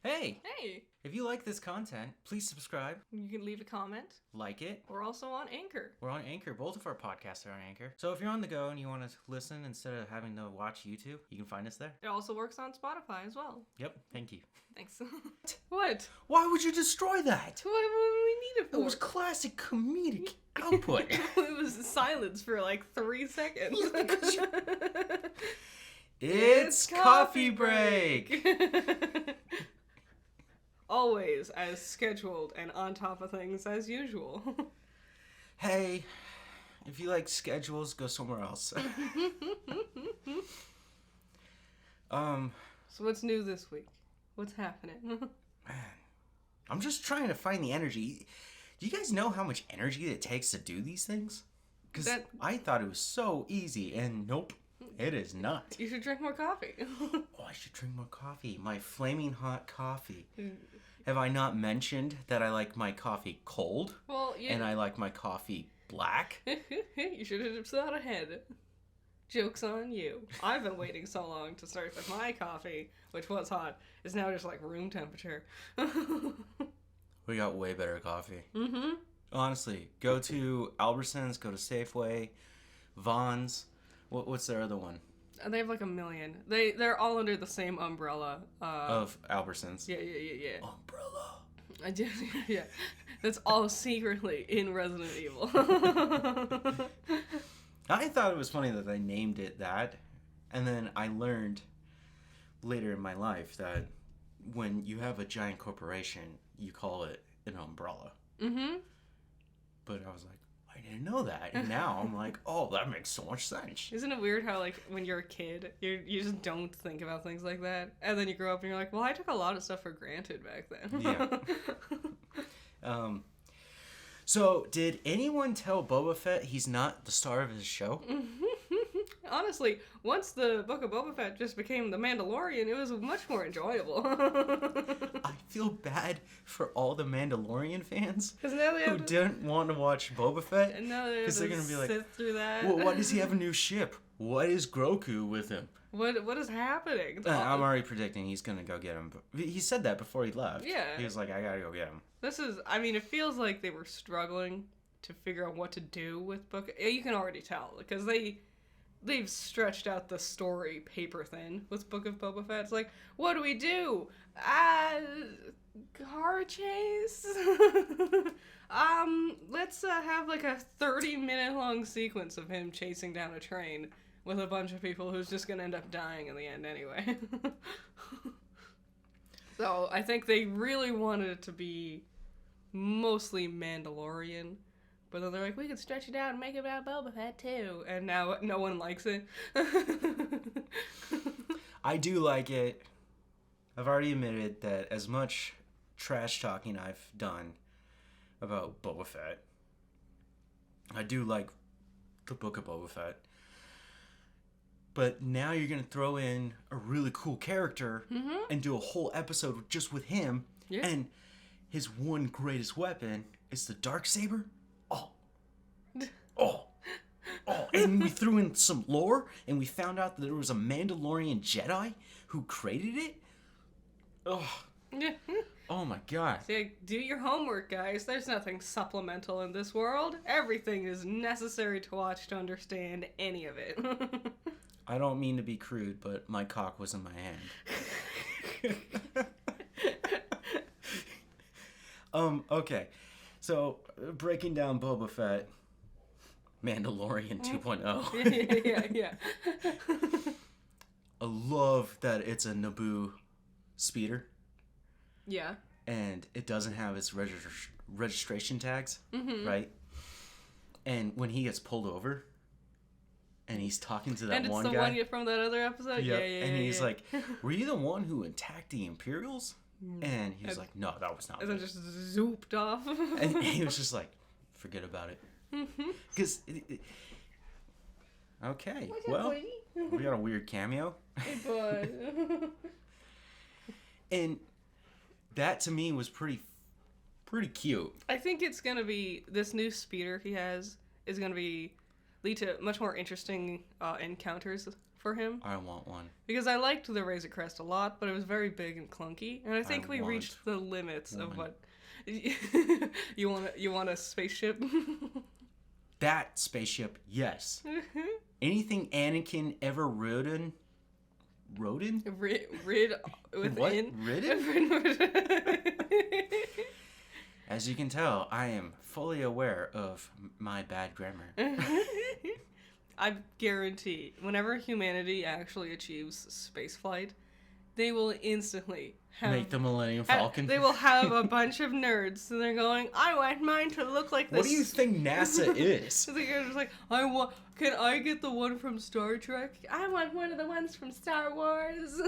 Hey! Hey! If you like this content, please subscribe, You can leave a comment. like it. We're also on Anchor. We're on Anchor. Both of our podcasts are on Anchor. So if you're on the go and you want to listen instead of having to watch YouTube, you can find us there. It also works on Spotify as well. Yep, thank you. Thanks. What? Why would you destroy that? What would we need it for? It was classic comedic output. It was silence for like 3 seconds. It's coffee break! Always as scheduled and on top of things as usual. Hey, if you like schedules, go somewhere else. So what's new this week? What's happening? Man, I'm just trying to find the energy. Do you guys know how much energy it takes to do these things? Because I thought it was so easy, and nope, it is not. You should drink more coffee. Oh, I should drink more coffee. My flaming hot coffee. Have I not mentioned that I like my coffee cold? Well, and I like my coffee black? You should have thought ahead. Joke's on you. I've been waiting so long to start with my coffee, which was hot. It's now just like room temperature. We got way better coffee. Mm-hmm. Honestly, go to Albertsons, go to Safeway, Vons. What's their other one? They have like a million. They're all under the same umbrella. Of Albertsons. Yeah. Umbrella. Yeah. That's all secretly in Resident Evil. I thought it was funny that they named it that. And then I learned later in my life that when you have a giant corporation, you call it an umbrella. Mm-hmm. But I was like, I didn't know that. And now I'm like, oh, that makes so much sense. Isn't it weird how, like, when you're a kid, you just don't think about things like that? And then you grow up and you're like, well, I took a lot of stuff for granted back then. Yeah. So, did anyone tell Boba Fett he's not the star of his show? Honestly, once the Book of Boba Fett just became The Mandalorian, it was much more enjoyable. I feel bad for all the Mandalorian fans who didn't want to watch Boba Fett. And now they have to gonna be like, sit through that. Well, why does he have a new ship? What is Grogu with him? What is happening? I'm already predicting he's going to go get him. He said that before he left. Yeah. He was like, I got to go get him. It feels like they were struggling to figure out what to do with Book. You can already tell, because they've stretched out the story paper thin with Book of Boba Fett. It's like, what do we do? Car chase? Let's have like a 30-minute long sequence of him chasing down a train with a bunch of people who's just gonna end up dying in the end anyway. So I think they really wanted it to be mostly Mandalorian. But then they're like, we could stretch it out and make it about Boba Fett too. And now no one likes it. I do like it. I've already admitted that as much trash talking I've done about Boba Fett, I do like the Book of Boba Fett. But now you're going to throw in a really cool character and do a whole episode just with him. Yeah. And his one greatest weapon is the Darksaber. Oh, and we threw in some lore, and we found out that there was a Mandalorian Jedi who created it. Oh my god. See, do your homework, guys. There's nothing supplemental in this world. Everything is necessary to watch to understand any of it. I don't mean to be crude, but my cock was in my hand. Okay. So, breaking down Boba Fett, Mandalorian 2.0. Yeah. I love that it's a Naboo speeder. Yeah. And it doesn't have its registration tags, right? And when he gets pulled over, and he's talking to that one guy. And it's the one from that other episode? Yep. Yeah. And he's like, were you the one who attacked the Imperials? And he was like, no, that was not me. And then just zooped off. And he was just like, forget about it. Because, okay, well, we got a weird cameo. Hey, bud. And that, to me, was pretty cute. I think it's going to be, this new speeder he has is going to lead to much more interesting encounters for him. I want one. Because I liked the Razor Crest a lot, but it was very big and clunky, and I think we reached the limits of what you want a spaceship. That spaceship, yes. Anything Anakin ever ridden? Rid within. What? Ridden? As you can tell, I am fully aware of my bad grammar. I guarantee, whenever humanity actually achieves spaceflight, they will instantly make the Millennium Falcon. They will have a bunch of nerds, and they're going, "I want mine to look like this." What do you think NASA is? So they're just like, Can I get the one from Star Trek? I want one of the ones from Star Wars.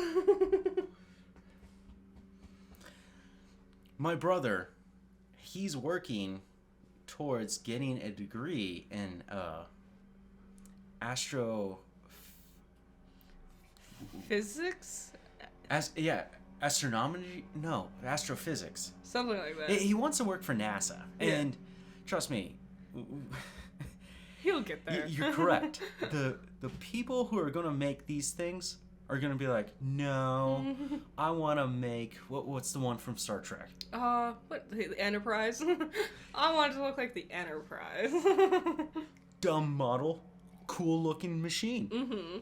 My brother, he's working towards getting a degree in Physics? Astronomy? No, astrophysics. Something like that. He wants to work for NASA, and trust me, he'll get there. You're correct. The people who are gonna make these things are gonna be like, no, I want to make what's the one from Star Trek? The Enterprise? I want it to look like the Enterprise. Dumb model, cool looking machine. Mm-hmm.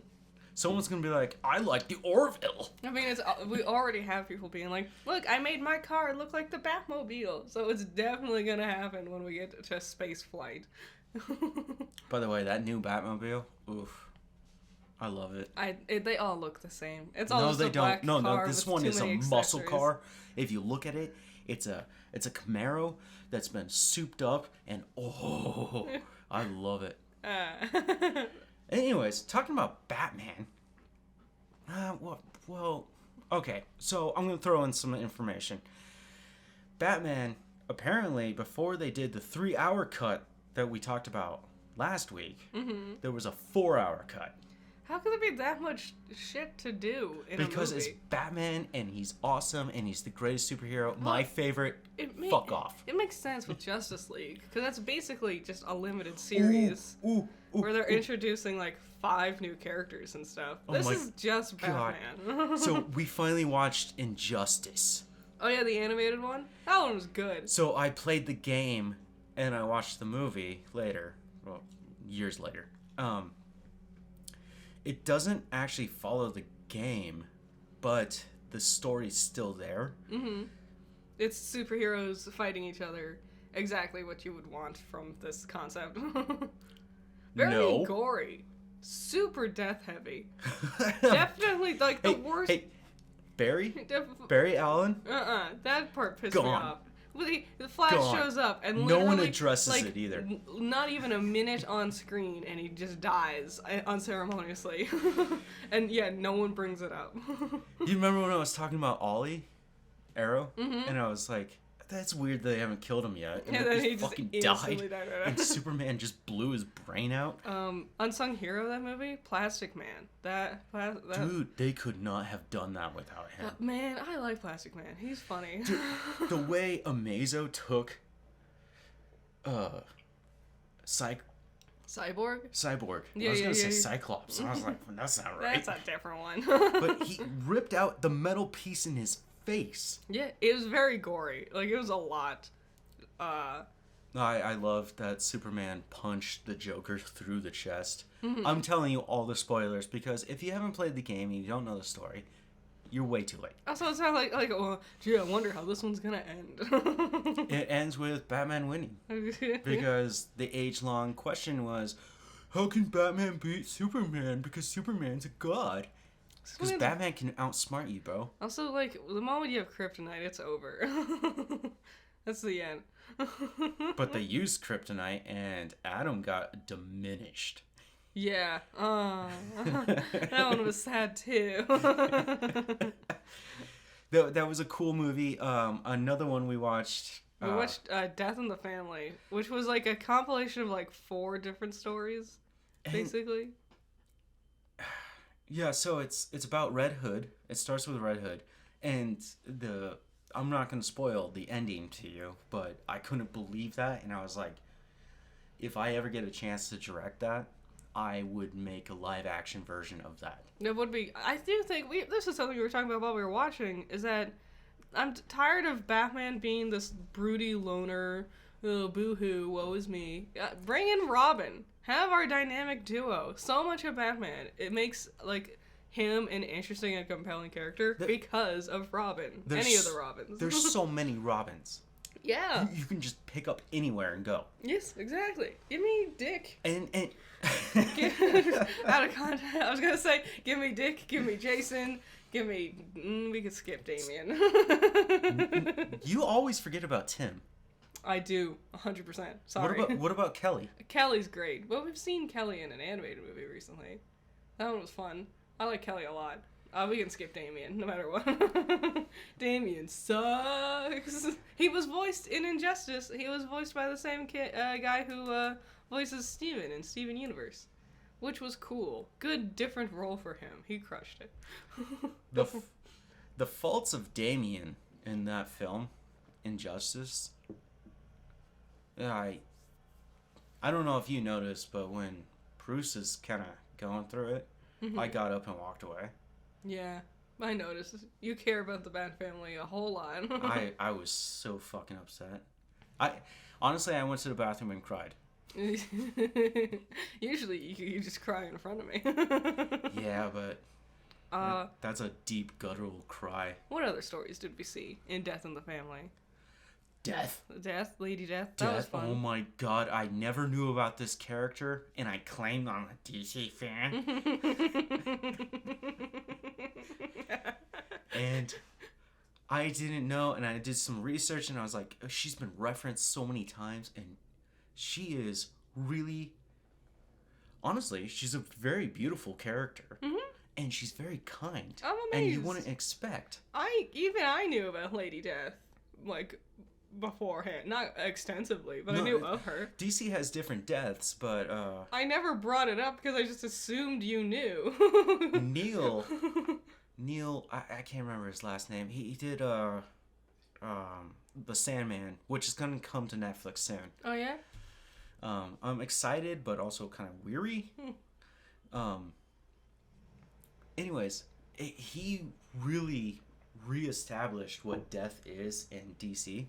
Someone's gonna be like, I like the Orville. I mean, we already have people being like, look, I made my car look like the Batmobile. So it's definitely gonna happen when we get to space flight. By the way, that new Batmobile, oof, I love it. They all look the same. It's all just a black car. No, this one is a muscle accessories. car. If you look at it, it's a Camaro that's been souped up, and I love it. Anyways, talking about Batman. Well, okay. So I'm gonna throw in some information. Batman, apparently, before they did the 3-hour cut that we talked about last week, there was a 4-hour cut. How could there be that much shit to do in because a movie? it's Batman, and he's awesome, and he's the greatest superhero. My favorite. Fuck off. It makes sense with Justice League, because that's basically just a limited series where they're introducing like 5 new characters and stuff. This is just Batman. So we finally watched Injustice. Oh yeah, the animated one? That one was good. So I played the game, and I watched the movie later. Well, years later. It doesn't actually follow the game, but the story's still there. Mm-hmm. It's superheroes fighting each other. Exactly what you would want from this concept. Very gory. Super death heavy. Definitely like the worst. Hey, Barry Allen? That part pissed me off. The Flash shows up and no one addresses it either. Not even a minute on screen, and he just dies unceremoniously. And yeah, no one brings it up. You remember when I was talking about Ollie, Arrow, and I was like, "That's weird that they haven't killed him yet." And then he fucking just died, and Superman just blew his brain out. Unsung hero, that movie, Plastic Man. That dude, they could not have done that without him. Man, I like Plastic Man. He's funny. Dude, the way Amazo took Cyborg. Yeah, I was gonna say Cyclops. And I was like, well, that's not right. That's a different one. But he ripped out the metal piece in his face. Yeah, it was very gory. Like, it was a lot. I love that Superman punched the Joker through the chest. I'm telling you all the spoilers, because if you haven't played the game and you don't know the story, you're way too late. Also, it's not like well, gee, I wonder how this one's gonna end. It ends with Batman winning. Because the age-long question was, how can Batman beat Superman? Because Superman's a god. Because Batman can outsmart you, bro. Also, like, the moment you have kryptonite, it's over. That's the end. But they used kryptonite, and Adam got diminished. Yeah. That one was sad, too. That was a cool movie. Another one we watched... We watched Death in the Family, which was, like, a compilation of, like, 4 different stories, basically. Yeah, so it's about Red Hood. It starts with Red Hood, and I'm not going to spoil the ending to you, but I couldn't believe that, and I was like, if I ever get a chance to direct that, I would make a live action version of that. It would be. I do think this is something we were talking about while we were watching. Is that I'm tired of Batman being this broody loner. Oh, boo-hoo, woe is me. Bring in Robin. Have our dynamic duo. So much of Batman. It makes, like, him an interesting and compelling character because of Robin. Any of the Robins. There's so many Robins. Yeah. You can just pick up anywhere and go. Yes, exactly. Give me Dick. And Out of context, I was going to say, give me Dick, give me Jason, give me... we could skip Damien. You always forget about Tim. I do, 100%. Sorry. What about Kelly? Kelly's great. Well, we've seen Kelly in an animated movie recently. That one was fun. I like Kelly a lot. We can skip Damien, no matter what. Damien sucks. He was voiced in Injustice. He was voiced by the same guy who voices Steven in Steven Universe, which was cool. Good, different role for him. He crushed it. The faults of Damien in that film, Injustice... I don't know if you noticed, but when Bruce is kind of going through it, I got up and walked away. Yeah, I noticed. You care about the Bat family a whole lot. I was so fucking upset. Honestly, I went to the bathroom and cried. Usually you just cry in front of me. Yeah, but that's a deep guttural cry. What other stories did we see in Death in the Family? Death, Lady Death. That was fun. Oh my god, I never knew about this character, and I claimed I'm a DC fan. And I didn't know, and I did some research, and I was like, she's been referenced so many times, and she is really... Honestly, she's a very beautiful character. And she's very kind. I'm amazed. And you wouldn't expect. I knew about Lady Death, like... beforehand, not extensively, but I knew of her. DC has different deaths, but I never brought it up because I just assumed you knew. Neil, I can't remember his last name. He did The Sandman, which is gonna come to Netflix soon. Oh yeah. I'm excited, but also kind of weary. Anyways, he really reestablished what death is in DC.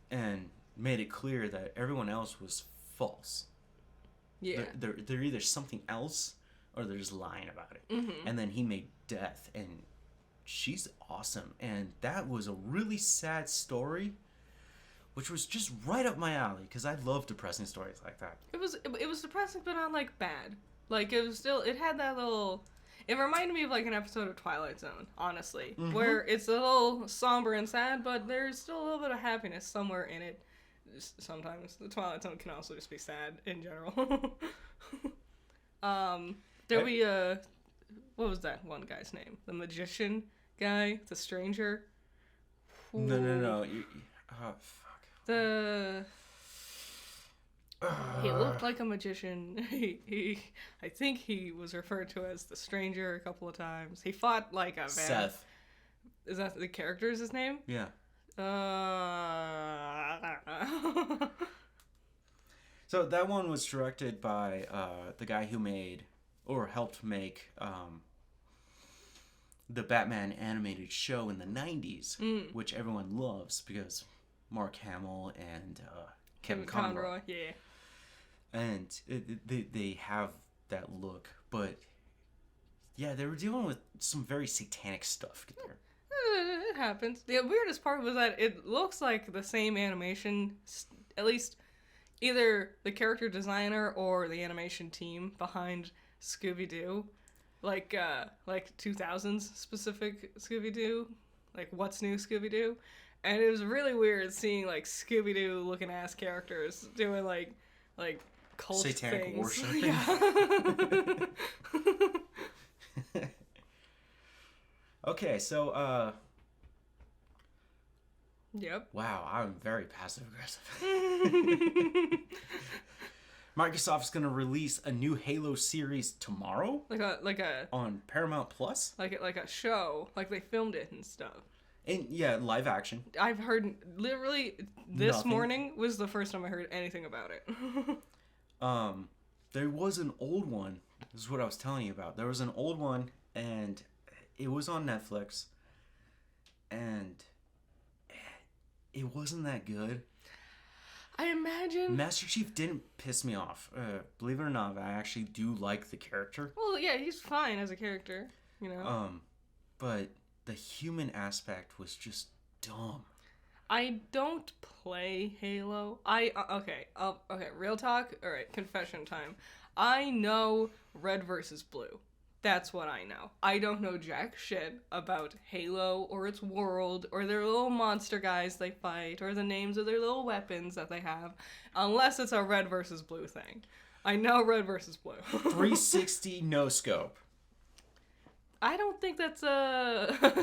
And made it clear that everyone else was false. Yeah. They're either something else or they're just lying about it. And then he made Death, and she's awesome. And that was a really sad story, which was just right up my alley because I love depressing stories like that. It was depressing, but not like bad. Like it had that little. It reminded me of like an episode of Twilight Zone, honestly, where it's a little somber and sad, but there's still a little bit of happiness somewhere in it. Sometimes the Twilight Zone can also just be sad in general. There'll be what was that one guy's name? The magician guy, the stranger. No. Fuck. He looked like a magician. I think he was referred to as the Stranger a couple of times. He fought like a Seth. Is that the character's his name? Yeah. I don't know. So that one was directed by the guy who made or helped make the Batman animated show in the 90s, which everyone loves because Mark Hamill and Kevin Conroy. Yeah. And they have that look, but yeah, they were dealing with some very satanic stuff there. It happens. The weirdest part was that it looks like the same animation, at least either the character designer or the animation team behind Scooby-Doo, like 2000s specific Scooby-Doo, like What's New Scooby-Doo, and it was really weird seeing like Scooby-Doo looking ass characters doing like cult satanic things. worship. Yeah. Okay, so Yep. wow, I'm very passive aggressive. Microsoft's gonna release a new Halo series tomorrow. Like a on Paramount Plus. like a show, like they filmed it and stuff. And yeah, live action. I've heard literally this Nothing. morning was the first time I heard anything about it. There was an old one. This is what I was telling you about. There was an old one, and it was on Netflix, and it wasn't that good. I imagine Master Chief didn't piss me off. Believe it or not, I actually do like the character. Well, yeah, he's fine as a character, you know. But the human aspect was just dumb. I don't play Halo. Okay, real talk. All right, confession time. I know Red versus Blue. That's what I know. I don't know jack shit about Halo or its world or their little monster guys they fight or the names of their little weapons that they have, unless it's a Red versus Blue thing. I know Red versus Blue. 360 no scope. I don't think that's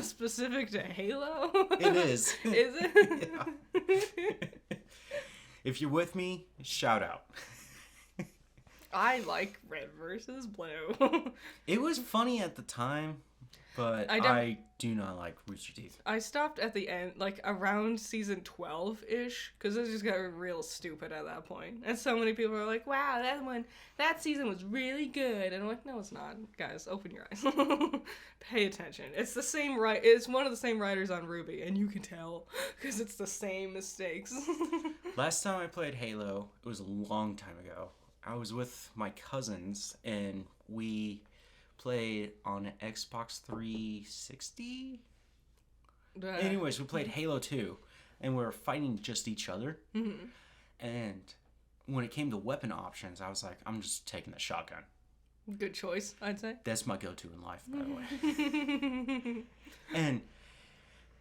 specific to Halo. It is. Is it? Yeah. If you're with me, shout out. I like Red versus Blue. It was funny at the time, but I do not like Rooster Teeth. I stopped at the end, like around season 12-ish, because it just got real stupid at that point. And so many people are like, wow, that season was really good. And I'm like, no, it's not. Guys, open your eyes. Pay attention. It's one of the same writers on Ruby, and you can tell, because it's the same mistakes. Last time I played Halo, it was a long time ago. I was with my cousins, and we played on an Xbox 360. Anyways, we played Halo 2, and we were fighting just each other. Mm-hmm. And when it came to weapon options, I was like, I'm just taking the shotgun. Good choice, I'd say. That's my go-to in life, by the way.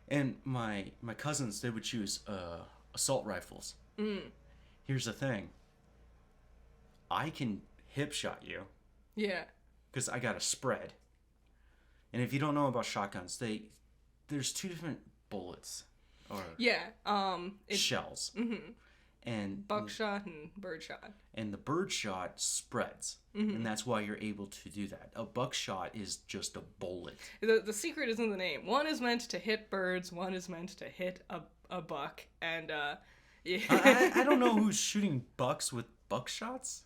and my cousins, they would choose assault rifles. Mm. Here's the thing. I can hip shot you. Yeah. Because I got a spread. And if you don't know about shotguns, there's two different bullets. Or shells. Mm-hmm. And buckshot and birdshot. And the birdshot spreads. Mm-hmm. And that's why you're able to do that. A buckshot is just a bullet. The secret is in the name. One is meant to hit birds, one is meant to hit a buck. And yeah. I don't know who's shooting bucks with buckshots.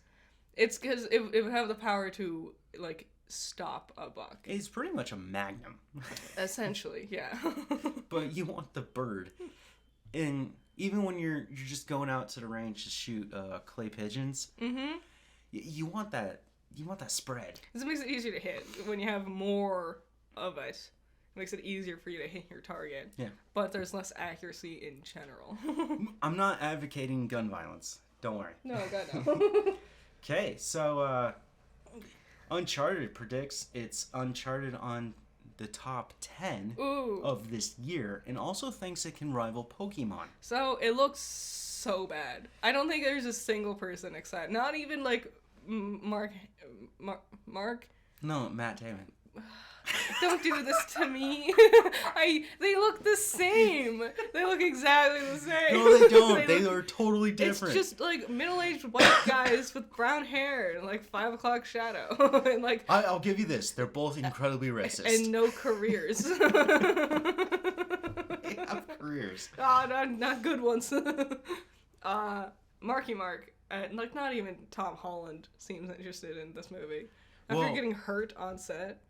It's because it would have the power to, like, stop a buck. It's pretty much a magnum. Essentially, yeah. But you want the bird. And even when you're just going out to the range to shoot clay pigeons, mm-hmm. you want that spread. This makes it easier to hit. When you have more of it, it makes it easier for you to hit your target. Yeah. But there's less accuracy in general. I'm not advocating gun violence. Don't worry. No, God, no. Okay, so Uncharted predicts it's Uncharted on the top 10 of this year, and also thinks it can rival Pokmon. So it looks so bad. I don't think there's a single person excited. Not even like Mark. No, Matt Damon. Don't do this to me. They look the same. They look exactly the same. No, they don't. They are totally different. It's just like middle-aged white guys with brown hair and like 5 o'clock shadow. And like I'll give you this. They're both incredibly racist. And no careers. They have careers. Not good ones. Marky Mark. Like not even Tom Holland seems interested in this movie. After getting hurt on set.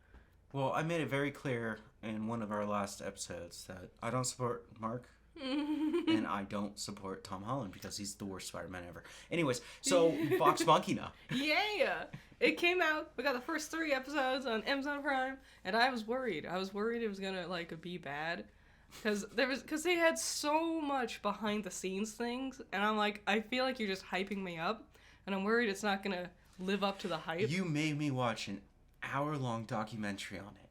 Well, I made it very clear in one of our last episodes that I don't support Mark and I don't support Tom Holland because he's the worst Spider-Man ever. Anyways, so Vox Machina. Yeah! It came out. We got the first 3 episodes on Amazon Prime, and I was worried. I was worried it was gonna like be bad because they had so much behind the scenes things, and I'm like, I feel like you're just hyping me up, and I'm worried it's not gonna live up to the hype. You made me watch an hour-long documentary on it.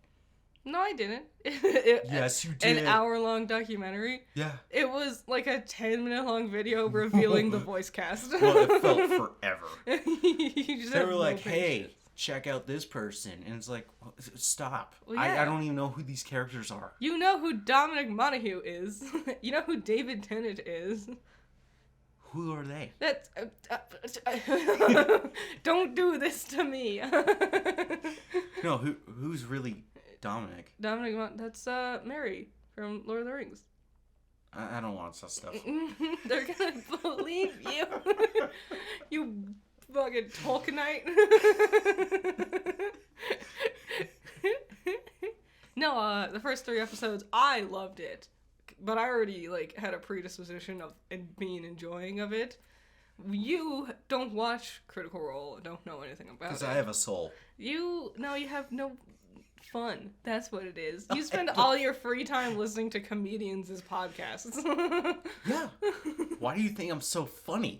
No, I didn't. Yes, you did. An hour-long documentary? Yeah. It was like a 10-minute-long video revealing the voice cast. Well, it felt forever. They were like, hey, check out this person. And it's like, well, stop. Well, yeah. I don't even know who these characters are. You know who Dominic Monaghan is. You know who David Tennant is. Who are they? That's don't do this to me. No, who's really Dominic? That's Mary from Lord of the Rings. I don't want such stuff. They're gonna believe you. You Fucking Tolkienite. No, the first 3 episodes, I loved it. But I already, like, had a predisposition of being enjoying of it. You don't watch Critical Role, don't know anything about it. Because I have a soul. You have no fun. That's what it is. You spend all your free time listening to comedians' podcasts. Yeah. Why do you think I'm so funny?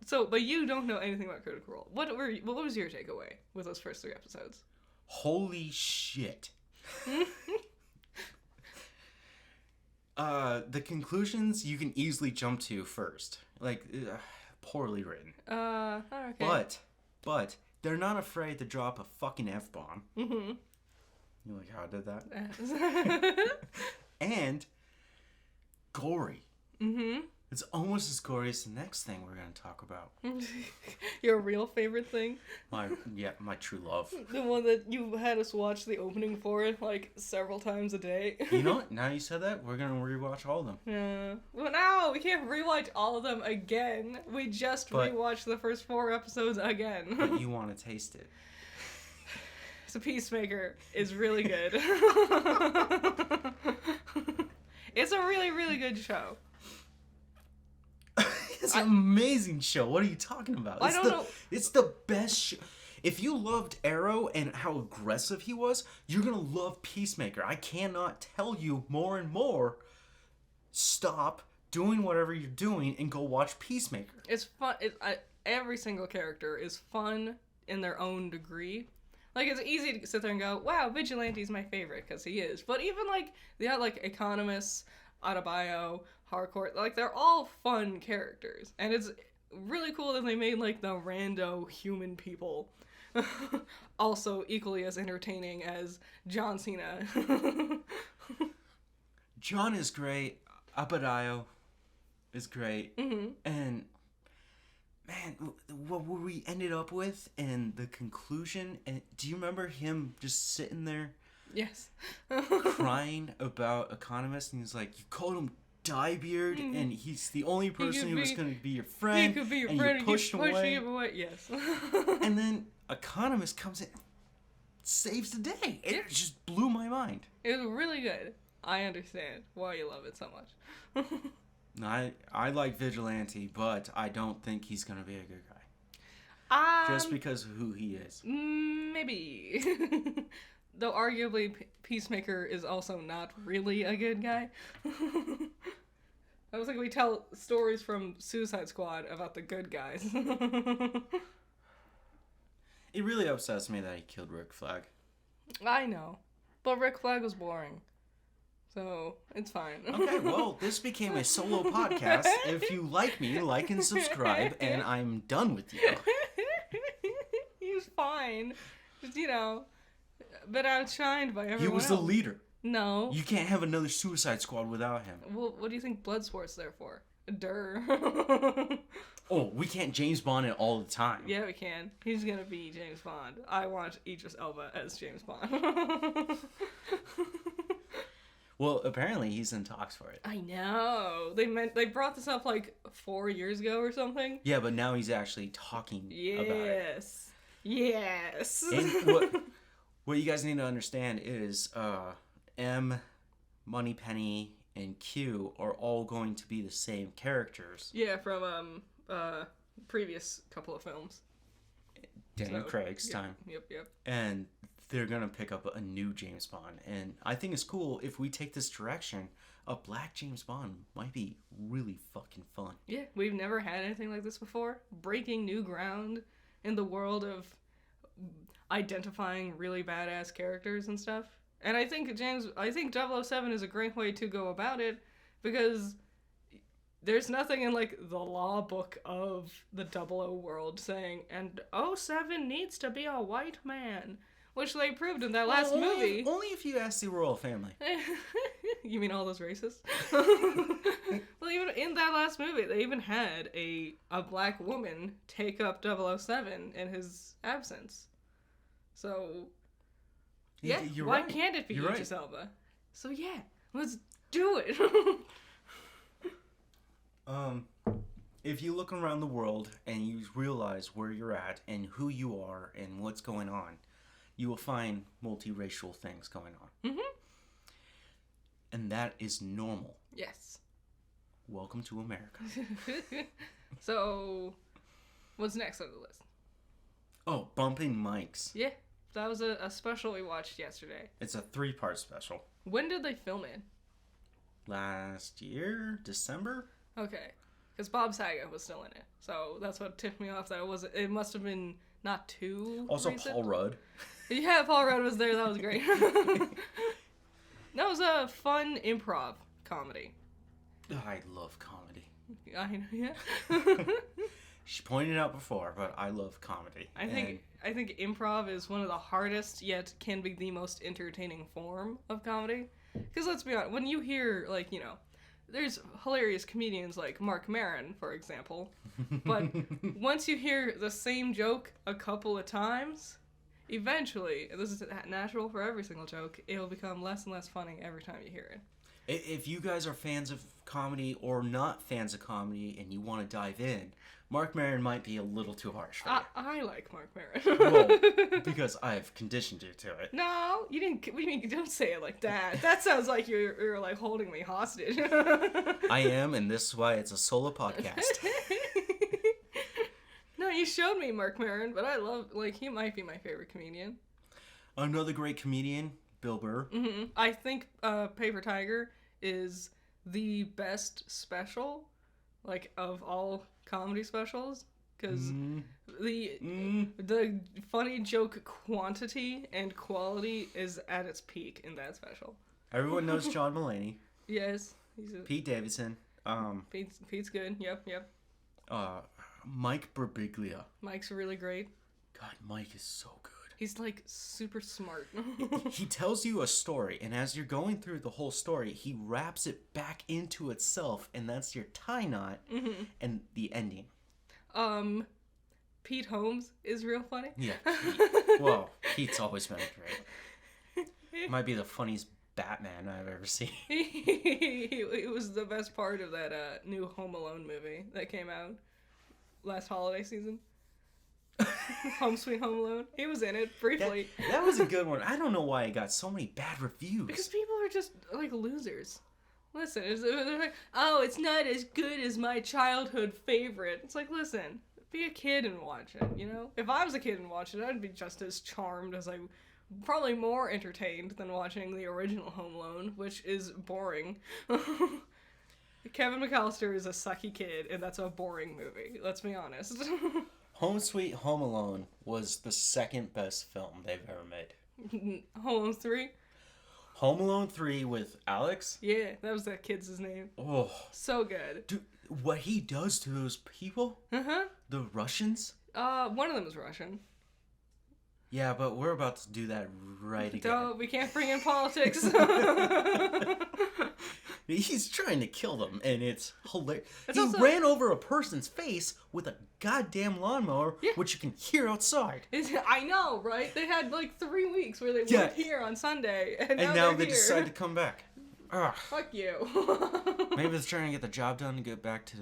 So, but you don't know anything about Critical Role. What was your takeaway with those first 3 episodes? Holy shit. The conclusions you can easily jump to first. Like, poorly written. Okay. But, they're not afraid to drop a fucking F-bomb. Mm-hmm. You like how I did that? And, gory. Mm-hmm. It's almost as gory as the next thing we're going to talk about. Your real favorite thing? My true love. The one that you had us watch the opening for it, like, several times a day. You know what? Now you said that, we're going to rewatch all of them. Yeah. Well, no, we can't rewatch all of them again. We just rewatched the first 4 episodes again. But you want to taste it. So Peacemaker is really good. It's a really, really good show. It's an amazing show. What are you talking about? I don't know. It's the best show. If you loved Arrow and how aggressive he was, you're going to love Peacemaker. I cannot tell you more and more. Stop doing whatever you're doing and go watch Peacemaker. It's fun. Every single character is fun in their own degree. Like, it's easy to sit there and go, wow, Vigilante's my favorite, because he is. But even, like, they got, like, Economists, Autobio, Hardcore, like, they're all fun characters. And it's really cool that they made, like, the rando human people also equally as entertaining as John Cena. John is great. Autobio is great. Mm-hmm. And... man, what we ended up with and the conclusion, and do you remember him just sitting there? Yes. Crying about Economist, and he's like, you called him Diebeard, and he's the only person who was going to be your friend, he could be your and friend, you pushed him away. Him away. Yes. And then Economist comes in, saves the day. It just blew my mind. It was really good. I understand why you love it so much. I like Vigilante, but I don't think he's going to be a good guy. Just because of who he is. Maybe. Though arguably Peacemaker is also not really a good guy. I was like, we tell stories from Suicide Squad about the good guys. It really upsets me that he killed Rick Flag. I know. But Rick Flag was boring. So, it's fine. Okay, well, this became a solo podcast. If you like me, like and subscribe, and I'm done with you. He's fine. Just, but outshined by everyone He was the else. leader. No. You can't have another Suicide Squad without him. Well, what do you think Bloodsport's there for? Durr. Oh, we can't James Bond it all the time. Yeah, we can. He's gonna be James Bond. I want Idris Elba as James Bond. Well, apparently he's in talks for it. I know. They brought this up like 4 years ago or something. Yeah, but now he's actually talking about it. Yes. And what you guys need to understand is M, Moneypenny, and Q are all going to be the same characters. Yeah, from previous couple of films. Daniel Craig's time. Yep. And they're going to pick up a new James Bond. And I think it's cool if we take this direction. A black James Bond might be really fucking fun. Yeah, we've never had anything like this before. Breaking new ground in the world of identifying really badass characters and stuff. And I think 007 is a great way to go about it, because there's nothing in, like, the law book of the 00 world saying, and 07 needs to be a white man. Which they proved in that last movie. Only if you ask the royal family. You mean all those racists? Well, even in that last movie, they even had a black woman take up 007 in his absence. So, yeah, why can't it be Idris Elba? So yeah, let's do it. if you look around the world and you realize where you're at and who you are and what's going on, you will find multiracial things going on. Mm-hmm. And that is normal. Yes. Welcome to America. So, what's next on the list? Oh, bumping mics. Yeah, that was a special we watched yesterday. It's a 3-part special. When did they film it? Last year, December? Okay, because Bob Saget was still in it, so that's what tipped me off. It must have been not too Also, recent. Paul Rudd. Yeah, Paul Rudd was there. That was great. That was a fun improv comedy. I love comedy. I know, yeah. She pointed out before, but I love comedy. I think improv is one of the hardest, yet can be the most entertaining form of comedy. Because let's be honest, when you hear, like, you know, there's hilarious comedians like Mark Maron, for example, but once you hear the same joke a couple of times, eventually, this is natural for every single joke, it'll become less and less funny every time you hear it. If you guys are fans of comedy or not fans of comedy and you want to dive in, Mark Maron might be a little too harsh for you. I like Mark Maron. Well, because I've conditioned you to it. No, you didn't. What do you mean? Don't say it like that. That sounds like you're like holding me hostage. I am, and this is why it's a solo podcast. No, you showed me Mark Maron, but I love, like, he might be my favorite comedian. Another great comedian, Bill Burr. Mm-hmm. I think Paper Tiger is the best special, like, of all comedy specials, because the funny joke quantity and quality is at its peak in that special. Everyone knows John Mulaney. Yes, Pete Davidson. Pete's good. Yep. Mike Birbiglia. Mike's really great. God, Mike is so good. He's, like, super smart. He tells you a story, and as you're going through the whole story, he wraps it back into itself, and that's your tie knot and the ending. Pete Holmes is real funny. Yeah, Pete. Well, Pete's always been great. Might be the funniest Batman I've ever seen. It was the best part of that new Home Alone movie that came out last holiday season. Home Sweet Home Alone. He was in it briefly. That was a good one. I don't know why it got so many bad reviews. Because people are just, like, losers. Listen, they're like, oh, it's not as good as my childhood favorite. It's like, listen, be a kid and watch it, you know? If I was a kid and watched it, I'd be just as charmed as probably more entertained than watching the original Home Alone, which is boring. Kevin McAllister is a sucky kid, and that's a boring movie. Let's be honest. Home Sweet Home Alone was the second best film they've ever made. Home Alone 3? Home Alone 3 with Alex? Yeah, that was that kid's name. Oh. So good. Dude, what he does to those people? Uh-huh. The Russians? One of them is Russian. Yeah, but we're about to do that right again. No, we can't bring in politics. He's trying to kill them, and it's hilarious. He also ran over a person's face with a goddamn lawnmower, which you can hear outside. I know, right? They had like 3 weeks where they weren't here on Sunday, and now they here. decide to come back. Ugh. Fuck you. Maybe they're trying to get the job done to get back to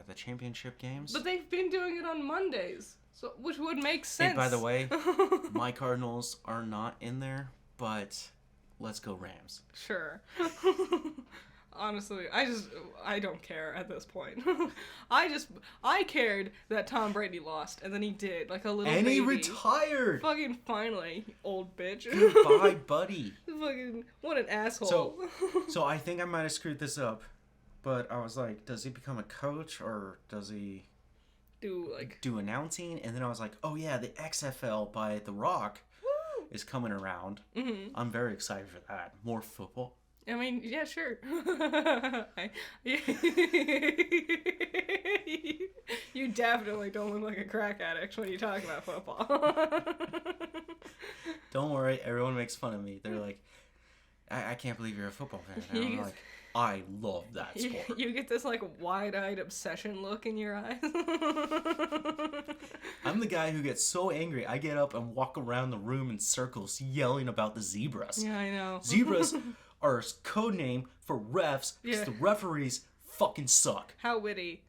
the championship games. But they've been doing it on Mondays, so which would make sense. Hey, by the way, my Cardinals are not in there, but let's go Rams. Sure. Honestly, I don't care at this point. I cared that Tom Brady lost, and then he did, like a little and baby. he retired! Fucking finally, old bitch. Goodbye, buddy. Fucking, what an asshole. So I think I might have screwed this up, but I was like, does he become a coach, or does he do announcing? And then I was like, oh yeah, the XFL by The Rock is coming around. Mm-hmm. I'm very excited for that. More football. I mean, yeah, sure. You definitely don't look like a crack addict when you talk about football. Don't worry, everyone makes fun of me. They're like, I can't believe you're a football fan. And I'm like, I love that sport. You get this, like, wide-eyed obsession look in your eyes. I'm the guy who gets so angry, I get up and walk around the room in circles yelling about the zebras. Yeah, I know. Zebras are a code name for refs because the referees fucking suck. How witty.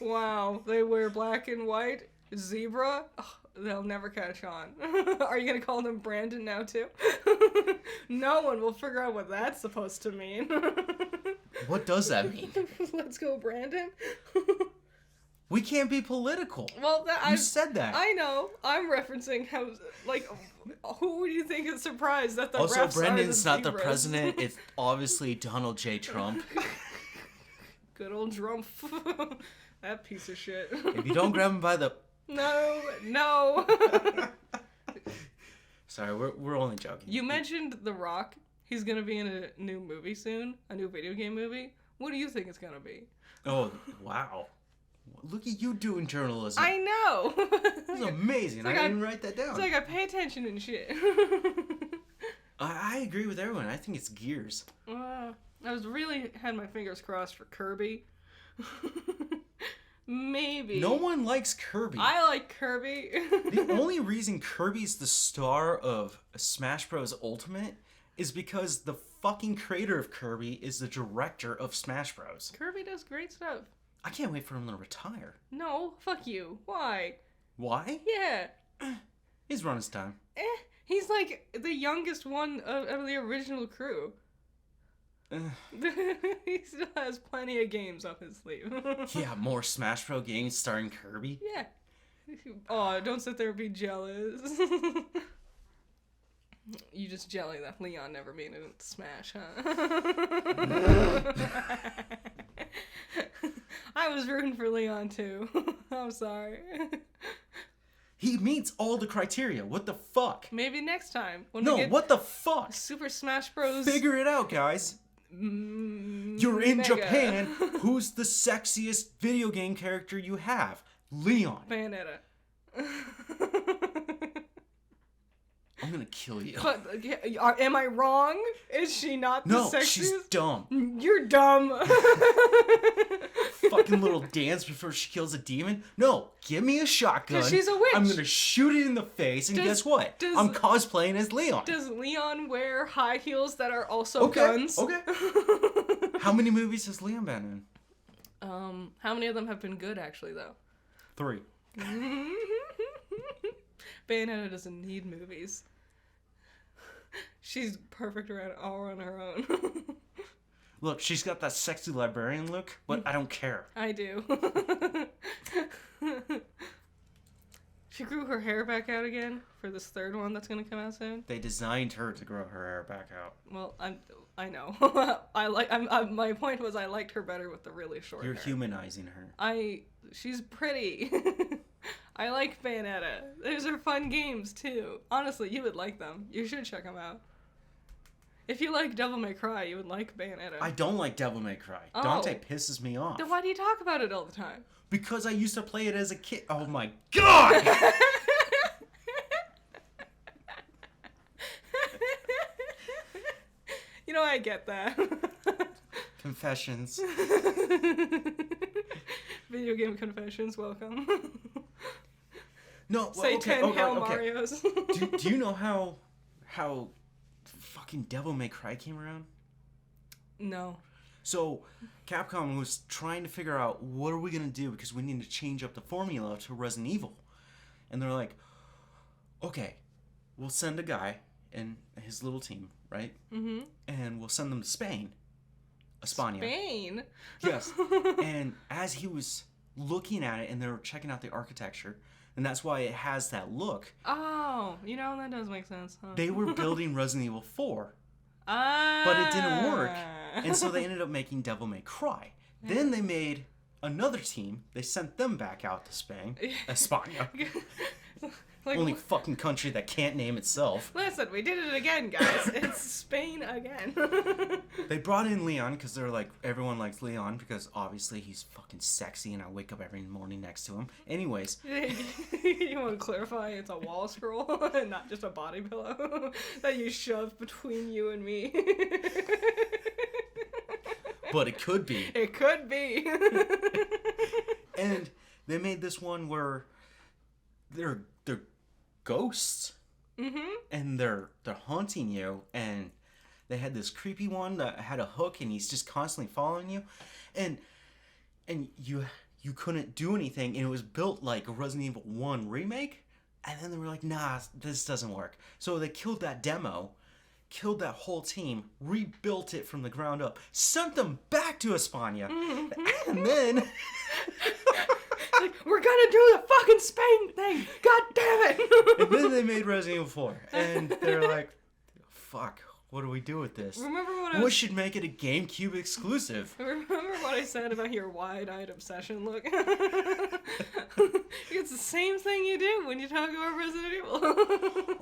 Wow, they wear black and white. Zebra? Oh, they'll never catch on. Are you gonna call them Brandon now too? No one will figure out what that's supposed to mean. What does that mean? Let's go, Brandon. We can't be political. Well, You said that. I know. I'm referencing how, like, who would you think is surprised that the Also, refs Brendan's are not the zebras? president. It's obviously Donald J. Trump. Good old Trump. That piece of shit. If you don't grab him by the... No. Sorry, we're only joking. You mentioned The Rock. He's gonna be in a new movie soon, a new video game movie. What do you think it's gonna be? Oh, wow. Look at you doing journalism. I know. That's amazing. I didn't even write that down. It's like I pay attention and shit. I agree with everyone. I think it's Gears. I was really had my fingers crossed for Kirby. Maybe. No one likes Kirby. I like Kirby. The only reason Kirby's the star of Smash Bros. Ultimate is because the fucking creator of Kirby is the director of Smash Bros. Kirby does great stuff. I can't wait for him to retire. No, fuck you. Why? Why? Yeah. He's run his time. He's like the youngest one of the original crew. He still has plenty of games up his sleeve. Yeah, more Smash Bros. Games starring Kirby. Yeah. Oh, don't sit there and be jealous. You just jelly that Leon never made it into Smash, huh? I was rooting for Leon too. I'm sorry. He meets all the criteria. What the fuck? Maybe next time. When No, we get what the fuck? Super Smash Bros. Figure it out, guys. You're in Mega. Japan. Who's the sexiest video game character you have? Leon. Bayonetta. I'm gonna kill you. But am I wrong? Is she not the No, sexiest? she's dumb. You're dumb. Fucking little dance before she kills a demon. No, give me a shotgun. 'Cause she's a witch. I'm gonna shoot it in the face, and guess what? I'm cosplaying as Leon. Does Leon wear high heels that are also guns? Okay. How many movies has Leon been in? How many of them have been good, actually, though? 3. Bayonetta doesn't need movies. She's perfect all on her own. Look, she's got that sexy librarian look, but I don't care. I do. She grew her hair back out again for this third one that's gonna come out soon. They designed her to grow her hair back out. Well, I know. My point was I liked her better with the really short You're hair. humanizing her. She's pretty. I like Bayonetta. Those are fun games too. Honestly, you would like them. You should check them out. If you like Devil May Cry, you would like Bayonetta. I don't like Devil May Cry. Oh. Dante pisses me off. Then why do you talk about it all the time? Because I used to play it as a kid. Oh my god! You know, I get that. Confessions. Video game confessions, welcome. No, well, Say okay, 10 Hail okay. Marios. Do you know how fucking Devil May Cry came around? No. So, Capcom was trying to figure out what are we going to do because we need to change up the formula to Resident Evil. And they're like, okay, we'll send a guy and his little team, right? Mm-hmm. And we'll send them to Spain. España. Spain? Yes. And as he was looking at it and they were checking out the architecture, and that's why it has that look. Oh, you know, that does make sense, huh? They were building Resident Evil 4. Ah. But it didn't work. And so they ended up making Devil May Cry. Then they made another team. They sent them back out to Spain. España. Like, Only fucking country that can't name itself. listen, we did it again, guys. It's Spain again. They brought in Leon because they're like, everyone likes Leon because obviously he's fucking sexy and I wake up every morning next to him. Anyways. You want to clarify it's a wall scroll and not just a body pillow that you shove between you and me? But it could be. It could be. And they made this one where they're ghosts. Mm-hmm. And they're haunting you, and they had this creepy one that had a hook and he's just constantly following you. And and you couldn't do anything, and it was built like a Resident Evil 1 remake, and then they were like, nah, this doesn't work. So they killed that demo, killed that whole team, rebuilt it from the ground up, sent them back to España, and then... like, we're gonna do the fucking Spain thing! God damn it! And then they made Resident Evil 4, and they're like, fuck, what do we do with this? Remember what We should make it a GameCube exclusive. Remember what I said about your wide-eyed obsession look? It's the same thing you do when you talk about Resident Evil.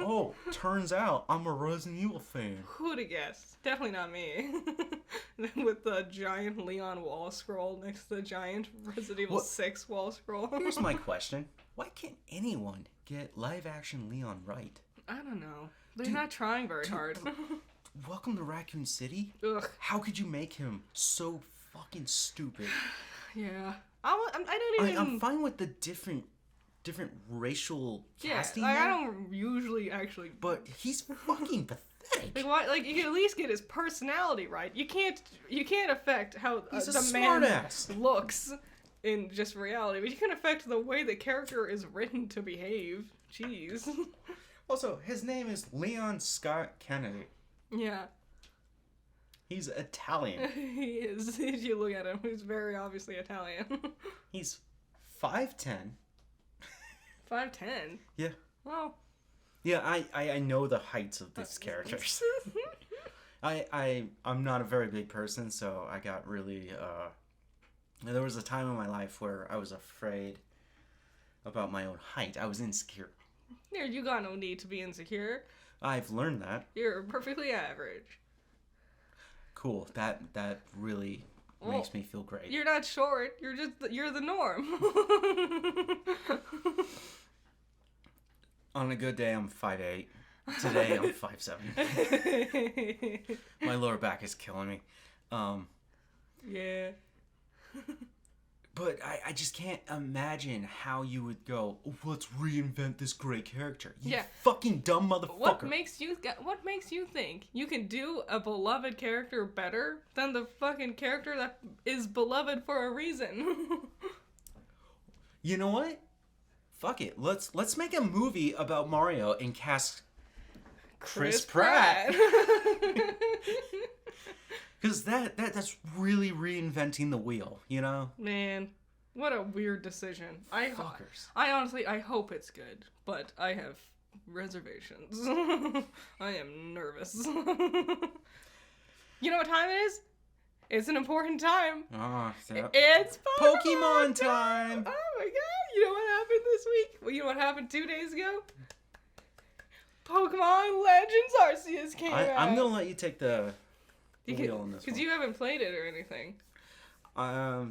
Oh, turns out I'm a Resident Evil fan. Who'd have guessed? Definitely not me. With the giant Leon wall scroll next to the giant Resident Evil 6 wall scroll. Here's my question. Why can't anyone get live-action Leon right? I don't know. They're not trying very hard. Welcome to Raccoon City? Ugh. How could you make him so fucking stupid? Yeah. I don't even... I'm fine with the different racial casting. I don't usually actually... But he's fucking pathetic. Like, why, like, you can at least get his personality right. You can't affect how the man looks in just reality, but you can affect the way the character is written to behave. Jeez. Also, his name is Leon Scott Kennedy. Yeah. He's Italian. He is. If you look at him, he's very obviously Italian. He's 5'10". 5'10"? Yeah. Well. Yeah, I know the heights of these characters. I'm not a very big person, so I got really... there was a time in my life where I was afraid about my own height. I was insecure. Yeah, you got no need to be insecure. I've learned that. You're perfectly average. Cool. That really makes me feel great. You're not short. You're the norm. On a good day, I'm 5'8". Today, I'm 5'7". My lower back is killing me. Yeah. But I just can't imagine how you would go, oh, let's reinvent this great character. You fucking dumb motherfucker. What makes you think you can do a beloved character better than the fucking character that is beloved for a reason? You know what? Fuck it. Let's make a movie about Mario and cast Chris Pratt. Because that's really reinventing the wheel, you know? Man, what a weird decision. Fuckers. I honestly, I hope it's good, but I have reservations. I am nervous. You know what time it is? It's an important time. Oh, it's Pokemon time! Oh my god, you know what happened this week? Well, you know what happened 2 days ago? Pokemon Legends Arceus came out. I'm gonna let you take the wheel on this one. Because you haven't played it or anything.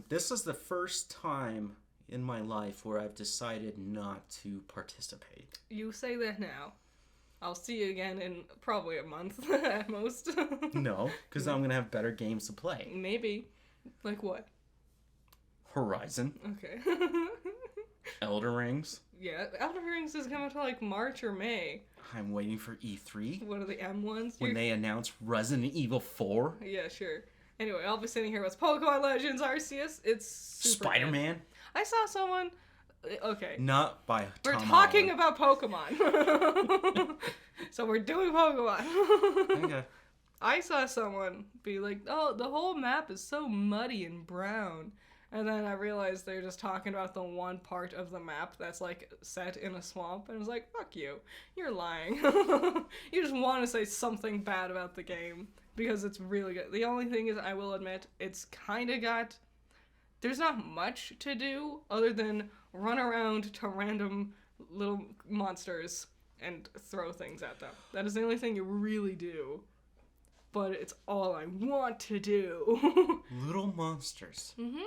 This is the first time in my life where I've decided not to participate. You say that now. I'll see you again in probably a month at most. No, because I'm going to have better games to play. Maybe. Like what? Horizon. Okay. Elder Rings. Yeah, Elder Rings is coming to like March or May. I'm waiting for E3. What are the M ones? When they announce Resident Evil 4. Yeah, sure. Anyway, I'll be sitting here with Pokemon Legends Arceus. It's super Spider-Man. good. I saw someone... Okay. Not by We're Tom talking Holland. about Pokemon. So we're doing Pokemon. Okay. I saw someone be like, oh, the whole map is so muddy and brown. And then I realized they're just talking about the one part of the map that's like set in a swamp. And I was like, fuck you. You're lying. You just want to say something bad about the game because it's really good. The only thing is, I will admit, it's kind of got... There's not much to do other than run around to random little monsters and throw things at them. That is the only thing you really do. But it's all I want to do. Little monsters. Mm-hmm.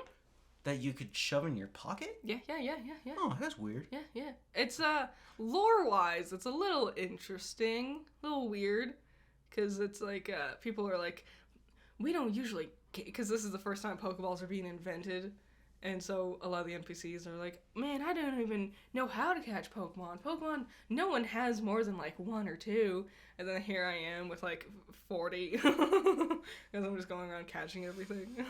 That you could shove in your pocket? Yeah. Oh, that's weird. Yeah. It's, lore-wise, it's a little interesting, a little weird, because it's like, people are like, we don't usually, because this is the first time Pokeballs are being invented, and so a lot of the NPCs are like, man, I don't even know how to catch Pokemon, no one has more than like one or two, and then here I am with like 40, because I'm just going around catching everything.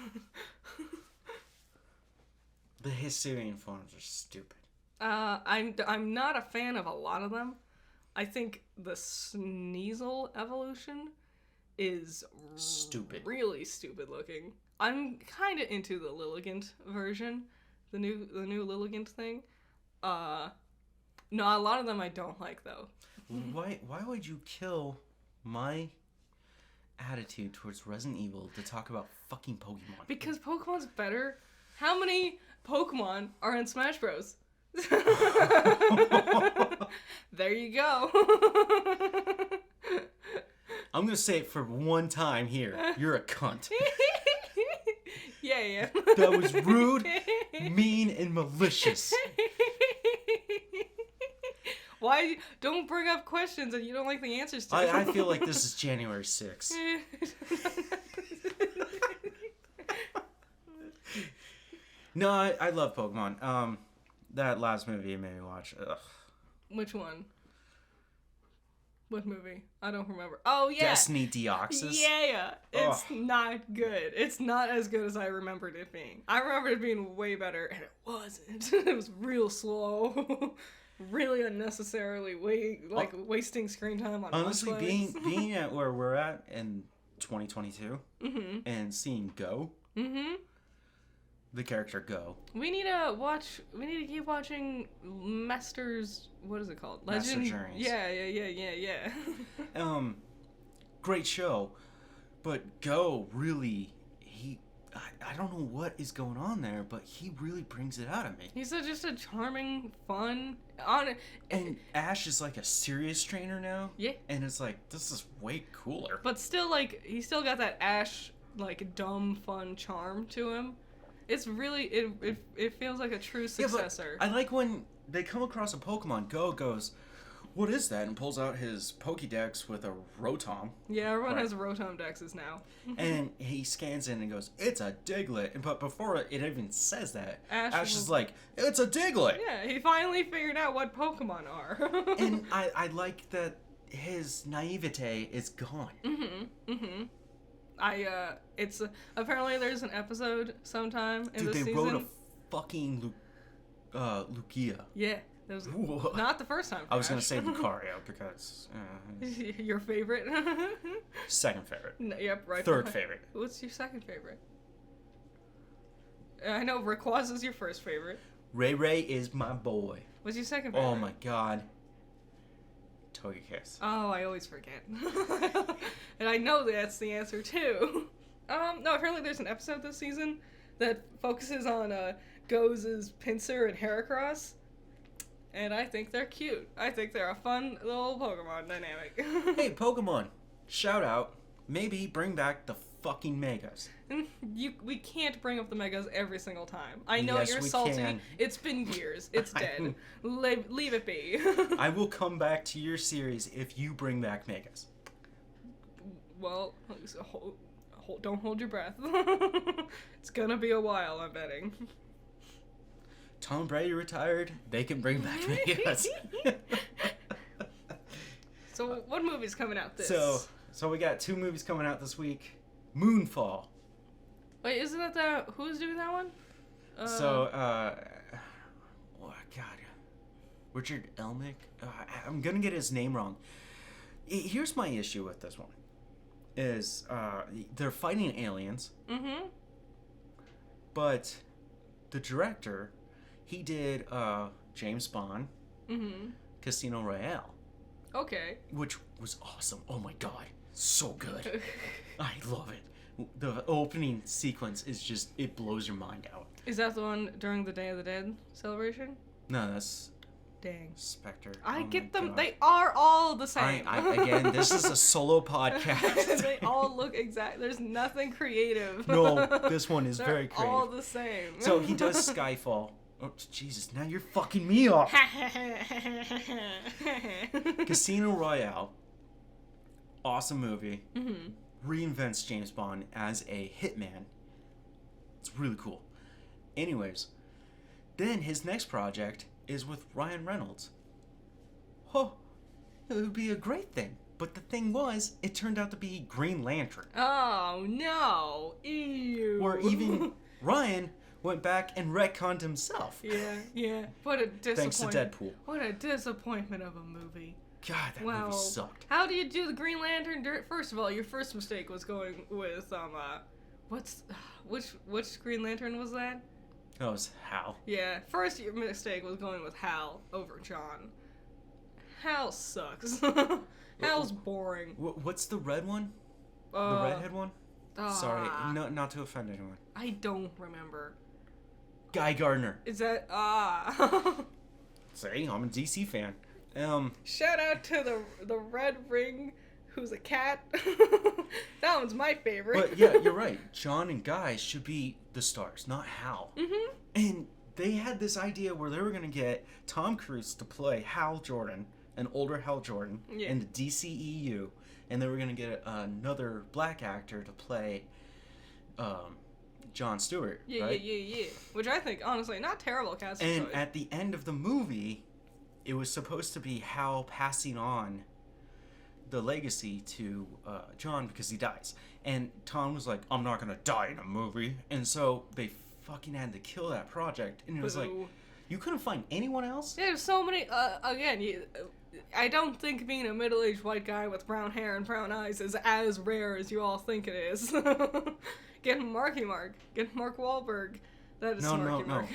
The Hysterian forms are stupid. I'm not a fan of a lot of them. I think the Sneasel evolution is Stupid. really stupid looking. I'm kind of into the Lilligant version, the new Lilligant thing. No, a lot of them I don't like though. Why would you kill my attitude towards Resident Evil to talk about fucking Pokemon? Because Pokemon's better. How many Pokemon are in Smash Bros? There you go. I'm gonna say it for one time here. You're a cunt. Yeah. That was rude, mean, and malicious. Why don't bring up questions that you don't like the answers to? I feel like this is January 6th. No, I love Pokemon. That last movie you made me watch. Ugh. Which one? What movie? I don't remember. Oh, yeah. Destiny Deoxys. Yeah. It's not good. It's not as good as I remembered it being. I remembered it being way better, and it wasn't. It was real slow. Really unnecessarily wasting screen time on honestly, plays. being at where we're at in 2022 and seeing Go, the character Go. We need to keep watching Master's. What is it called? Legend. Master Journeys. Yeah. Great show, but Go really I don't know what is going on there, but he really brings it out of me. He's just a charming, fun, and Ash is like a serious trainer now. Yeah. And it's like, this is way cooler. But still, like, he still got that Ash, like, dumb, fun charm to him. It's really, it feels like a true successor. Yeah, but I like when they come across a Pokemon, Go goes, what is that? And pulls out his Pokédex with a Rotom. Yeah, everyone has Rotom Dexes now. And he scans in and goes, it's a Diglett. But before it even says that, Ash is like, it's a Diglett. Yeah, he finally figured out what Pokemon are. And I like that his naivete is gone. It's apparently there's an episode sometime in the season. Dude, they wrote a fucking Lugia. Yeah. That was not the first time. I was going to say Lucario because... Your favorite? Second favorite. No, yep, right. Third favorite. What's your second favorite? I know Rayquaza is your first favorite. Ray is my boy. What's your second favorite? Oh my god. Togekiss. Oh, I always forget. And I know that's the answer too. No, apparently there's an episode this season that focuses on Go's Pinsir and Heracross. And I think they're cute. I think they're a fun little Pokemon dynamic. Hey, Pokemon. Shout out. Maybe bring back the fucking Megas. We can't bring up the Megas every single time. I know yes, you're we salty. Can. It's been years. It's dead. Leave it be. I will come back to your series if you bring back Megas. Well, don't hold your breath. It's gonna be a while, I'm betting. Tom Brady retired. They can bring back Megas. So, what movie's coming out this? So we got 2 movies coming out this week. Moonfall. Wait, isn't that who's doing that one? Oh God, Richard Elmick. I'm gonna get his name wrong. Here's my issue with this one: is they're fighting aliens. But the director, he did James Bond, Casino Royale. Okay. Which was awesome. Oh my god, so good. I love it. The opening sequence is just, it blows your mind out. Is that the one during the Day of the Dead celebration? No, that's... Dang. Spectre. I get them. God. They are all the same. Again, this is a solo podcast. They all look exact. There's nothing creative. No, this one is very creative. All the same. So he does Skyfall. Oh, Jesus, now you're fucking me up. Casino Royale. Awesome movie. Reinvents James Bond as a hitman. It's really cool. Anyways, then his next project is with Ryan Reynolds. Oh, it would be a great thing. But the thing was, it turned out to be Green Lantern. Oh, no. Ew. Or even Ryan went back and retconned himself. Yeah. What a disappointment. Thanks to Deadpool. What a disappointment of a movie. God, that movie sucked. How do you do the Green Lantern? First of all, your first mistake was going with which Green Lantern was that? That was Hal. Yeah, first your mistake was going with Hal over John. Hal sucks. Hal's boring. What's the red one? The redhead one? Sorry, not to offend anyone. I don't remember. Guy Gardner. Is that See, I'm a DC fan. Shout out to the Red Ring, who's a cat. That one's my favorite. But yeah, you're right. John and Guy should be the stars, not Hal. Mm-hmm. And they had this idea where they were gonna get Tom Cruise to play Hal Jordan, an older Hal Jordan, in the DCEU, and they were gonna get another black actor to play Jon Stewart. Yeah. Which I think, honestly, not terrible casting choice. And at the end of the movie, it was supposed to be Hal passing on the legacy to John because he dies. And Tom was like, I'm not going to die in a movie. And so they fucking had to kill that project. And it was like, you couldn't find anyone else? Yeah, there's so many, again, I don't think being a middle-aged white guy with brown hair and brown eyes is as rare as you all think it is. Get Marky Mark. Get Mark Wahlberg. That is Marky Mark.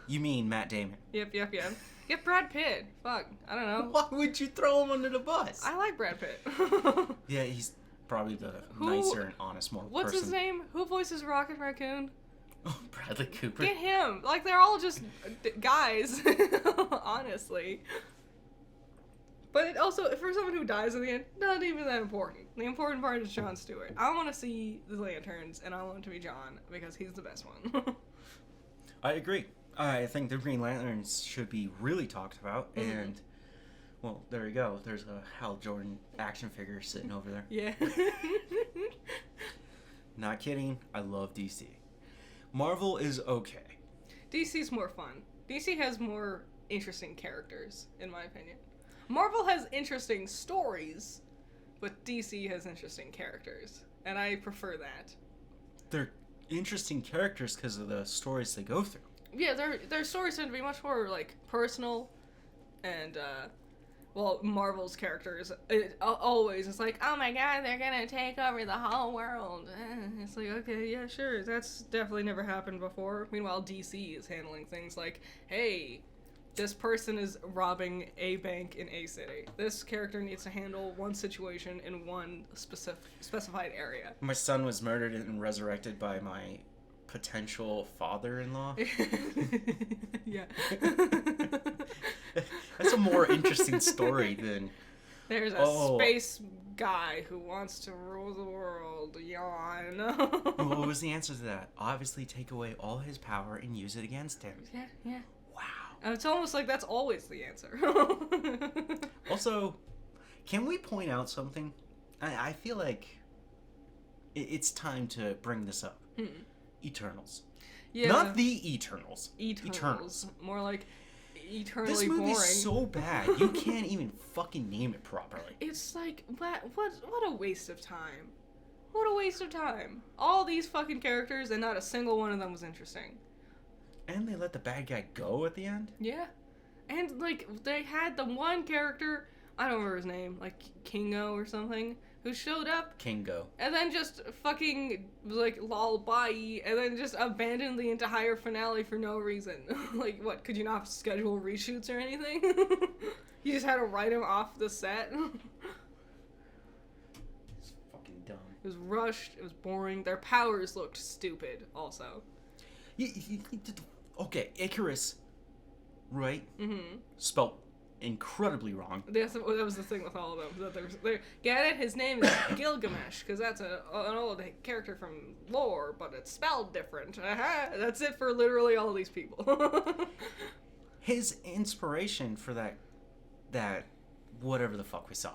You mean Matt Damon. Yep. Get Brad Pitt. Fuck. I don't know. Why would you throw him under the bus? I like Brad Pitt. Yeah, he's probably the nicer and honest person. What's his name? Who voices Rocket Raccoon? Oh, Bradley Cooper. Get him. Like, they're all just guys. Honestly. But it also, for someone who dies in the end, not even that important. The important part is Jon Stewart. I want to see the Lanterns, and I want it to be John, because he's the best one. I agree. I think the Green Lanterns should be really talked about, and, well, there you go. There's a Hal Jordan action figure sitting over there. Yeah. Not kidding. I love DC. Marvel is okay. DC's more fun. DC has more interesting characters, in my opinion. Marvel has interesting stories, but DC has interesting characters, and I prefer that. They're interesting characters because of the stories they go through. Yeah, their stories tend to be much more, like, personal, and, Marvel's characters, it's like, oh my god, they're gonna take over the whole world. It's like, okay, yeah, sure, that's definitely never happened before. Meanwhile, DC is handling things like, hey, this person is robbing a bank in a city. This character needs to handle one situation in one specified area. My son was murdered and resurrected by my potential father-in-law. Yeah. That's a more interesting story than... There's a space guy who wants to rule the world. Yawn. What was the answer to that? Obviously take away all his power and use it against him. Yeah. Wow. It's almost like that's always the answer. Also, can we point out something? I feel like it's time to bring this up. Eternals. Yeah. Not the Eternals. Eternals. More like eternally this boring. This movie's so bad, you can't even fucking name it properly. It's like, what a waste of time. What a waste of time. All these fucking characters and not a single one of them was interesting. And they let the bad guy go at the end? Yeah. And, like, they had the one character, I don't remember his name, like Kingo or something, who showed up. Kingo. And then just fucking, like, lol, bye, and then just abandoned the entire finale for no reason. Like, what, could you not schedule reshoots or anything? You just had to write him off the set? It's fucking dumb. It was rushed, it was boring, their powers looked stupid, also. Okay, Icarus, right? Mm-hmm. Spelled incredibly wrong. That was the thing with all of them. That get it? His name is Gilgamesh, because that's an old character from lore, but it's spelled different. That's it for literally all these people. His inspiration for that whatever the fuck we saw,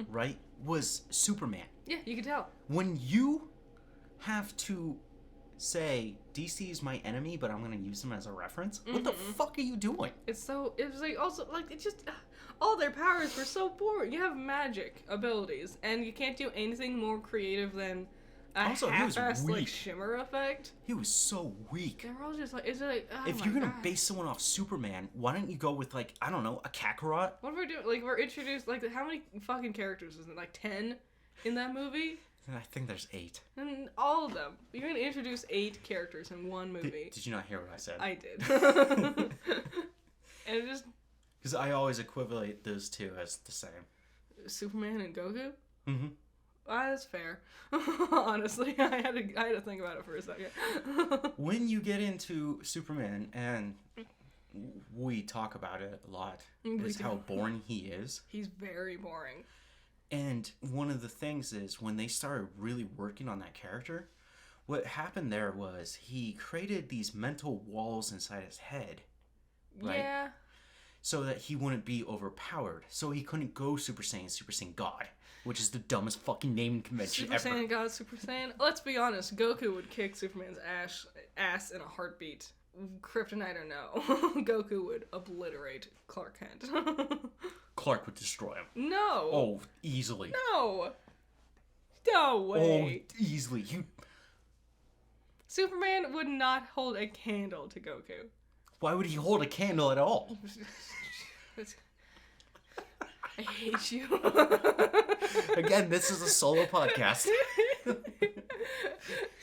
right, was Superman. Yeah, you can tell. When you have to say DC is my enemy, but I'm gonna use them as a reference. What the fuck are you doing? It was like also like it just all their powers were so boring. You have magic abilities, and you can't do anything more creative than Also, he was half-assed like weak. shimmer effect. He was so weak. They're all just like, is it like, oh If my you're gonna God. base someone off Superman, why don't you go with like, I don't know, a Kakarrot? What if we're doing? Like, we're introduced, like, how many fucking characters is it? Like 10 in that movie? I think there's 8. And all of them. You're gonna introduce 8 characters in one movie. Did you not hear what I said? I did. And it just Because I always equivalent those two as the same. Superman and Goku. Mm-hmm. That's fair. Honestly, I had to think about it for a second. When you get into Superman, and we talk about it a lot, is how boring he is. He's very boring. And one of the things is when they started really working on that character, what happened there was he created these mental walls inside his head, right? Yeah. So that he wouldn't be overpowered. So he couldn't go Super Saiyan God, which is the dumbest fucking naming convention Super ever. Saiyan God, Super Saiyan. Let's be honest, Goku would kick Superman's ass in a heartbeat. Kryptonite or no, Goku would obliterate Clark Kent. Clark would destroy him. No. Oh, easily. No. No way. Oh, easily. Superman would not hold a candle to Goku. Why would he hold a candle at all? I hate you. Again, this is a solo podcast.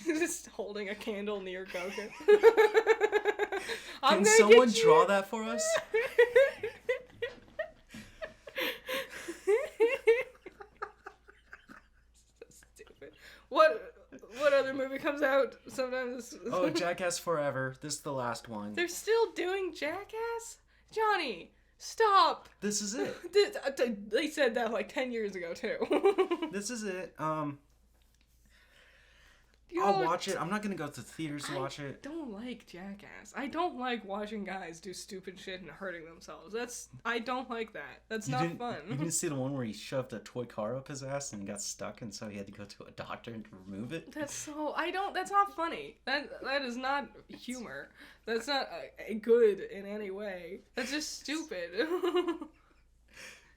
Just holding a candle near Goku. Can someone draw that for us? So stupid. What other movie comes out sometimes? Oh, Jackass Forever. This is the last one. They're still doing Jackass? Johnny, stop. This is it. They said that like 10 years ago too. This is it. I'll watch it. I'm not gonna go to the theaters to watch it. I don't like Jackass. I don't like watching guys do stupid shit and hurting themselves. I don't like that. That's not fun. You didn't see the one where he shoved a toy car up his ass and got stuck, and so he had to go to a doctor to remove it? That's not funny. That is not humor. That's not good in any way. That's just stupid.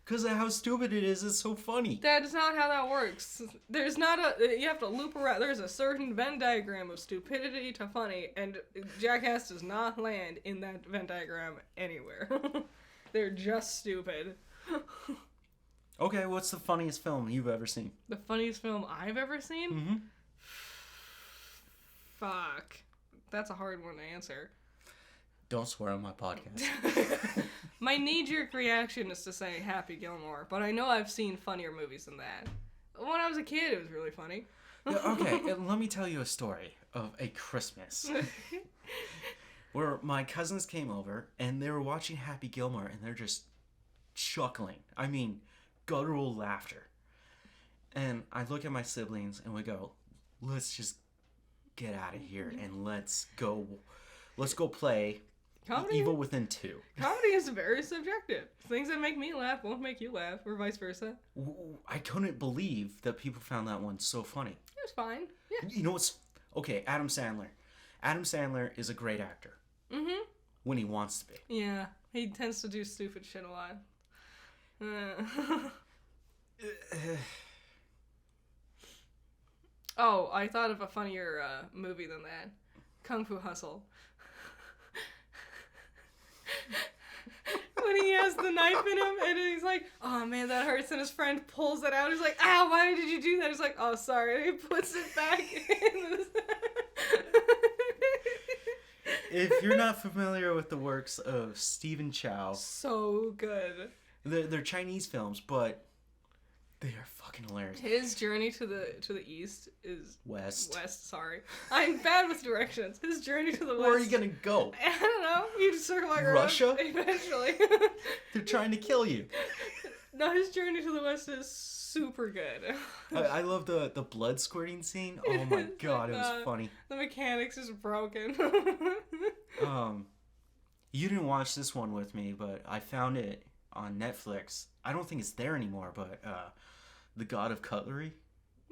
Because of how stupid it is, it's so funny. That is not how that works. You have to loop around. There's a certain Venn diagram of stupidity to funny, and Jackass does not land in that Venn diagram anywhere. They're just stupid. Okay, what's the funniest film you've ever seen? The funniest film I've ever seen? Mm-hmm. Fuck. That's a hard one to answer. Don't swear on my podcast. My knee-jerk reaction is to say Happy Gilmore, but I know I've seen funnier movies than that. When I was a kid, it was really funny. Yeah, okay, let me tell you a story of a Christmas where my cousins came over and they were watching Happy Gilmore and they're just chuckling. I mean, guttural laughter. And I look at my siblings and we go, let's just get out of here and let's go play Evil Within 2. Comedy is very subjective. Things that make me laugh won't make you laugh, or vice versa. I couldn't believe that people found that one so funny. It was fine. Yeah. You know what's... Okay, Adam Sandler. Adam Sandler is a great actor. Mm-hmm. When he wants to be. Yeah. He tends to do stupid shit a lot. Oh, I thought of a funnier movie than that. Kung Fu Hustle. When he has the knife in him and he's like, oh man, that hurts, and his friend pulls it out. He's like, ow, why did you do that? He's like, oh, sorry. And he puts it back in. If you're not familiar with the works of Stephen Chow, so good. They're Chinese films, but they are fucking hilarious. His journey to the east is West. Sorry, I'm bad with directions. His journey to the west. Where are you gonna go? I don't know. You just circle like Russia? Eventually. They're trying to kill you. No, his journey to the west is super good. I love the blood squirting scene. Oh my god, it was funny. The mechanics is broken. You didn't watch this one with me, but I found it on Netflix. I don't think it's there anymore, but the God of Cutlery.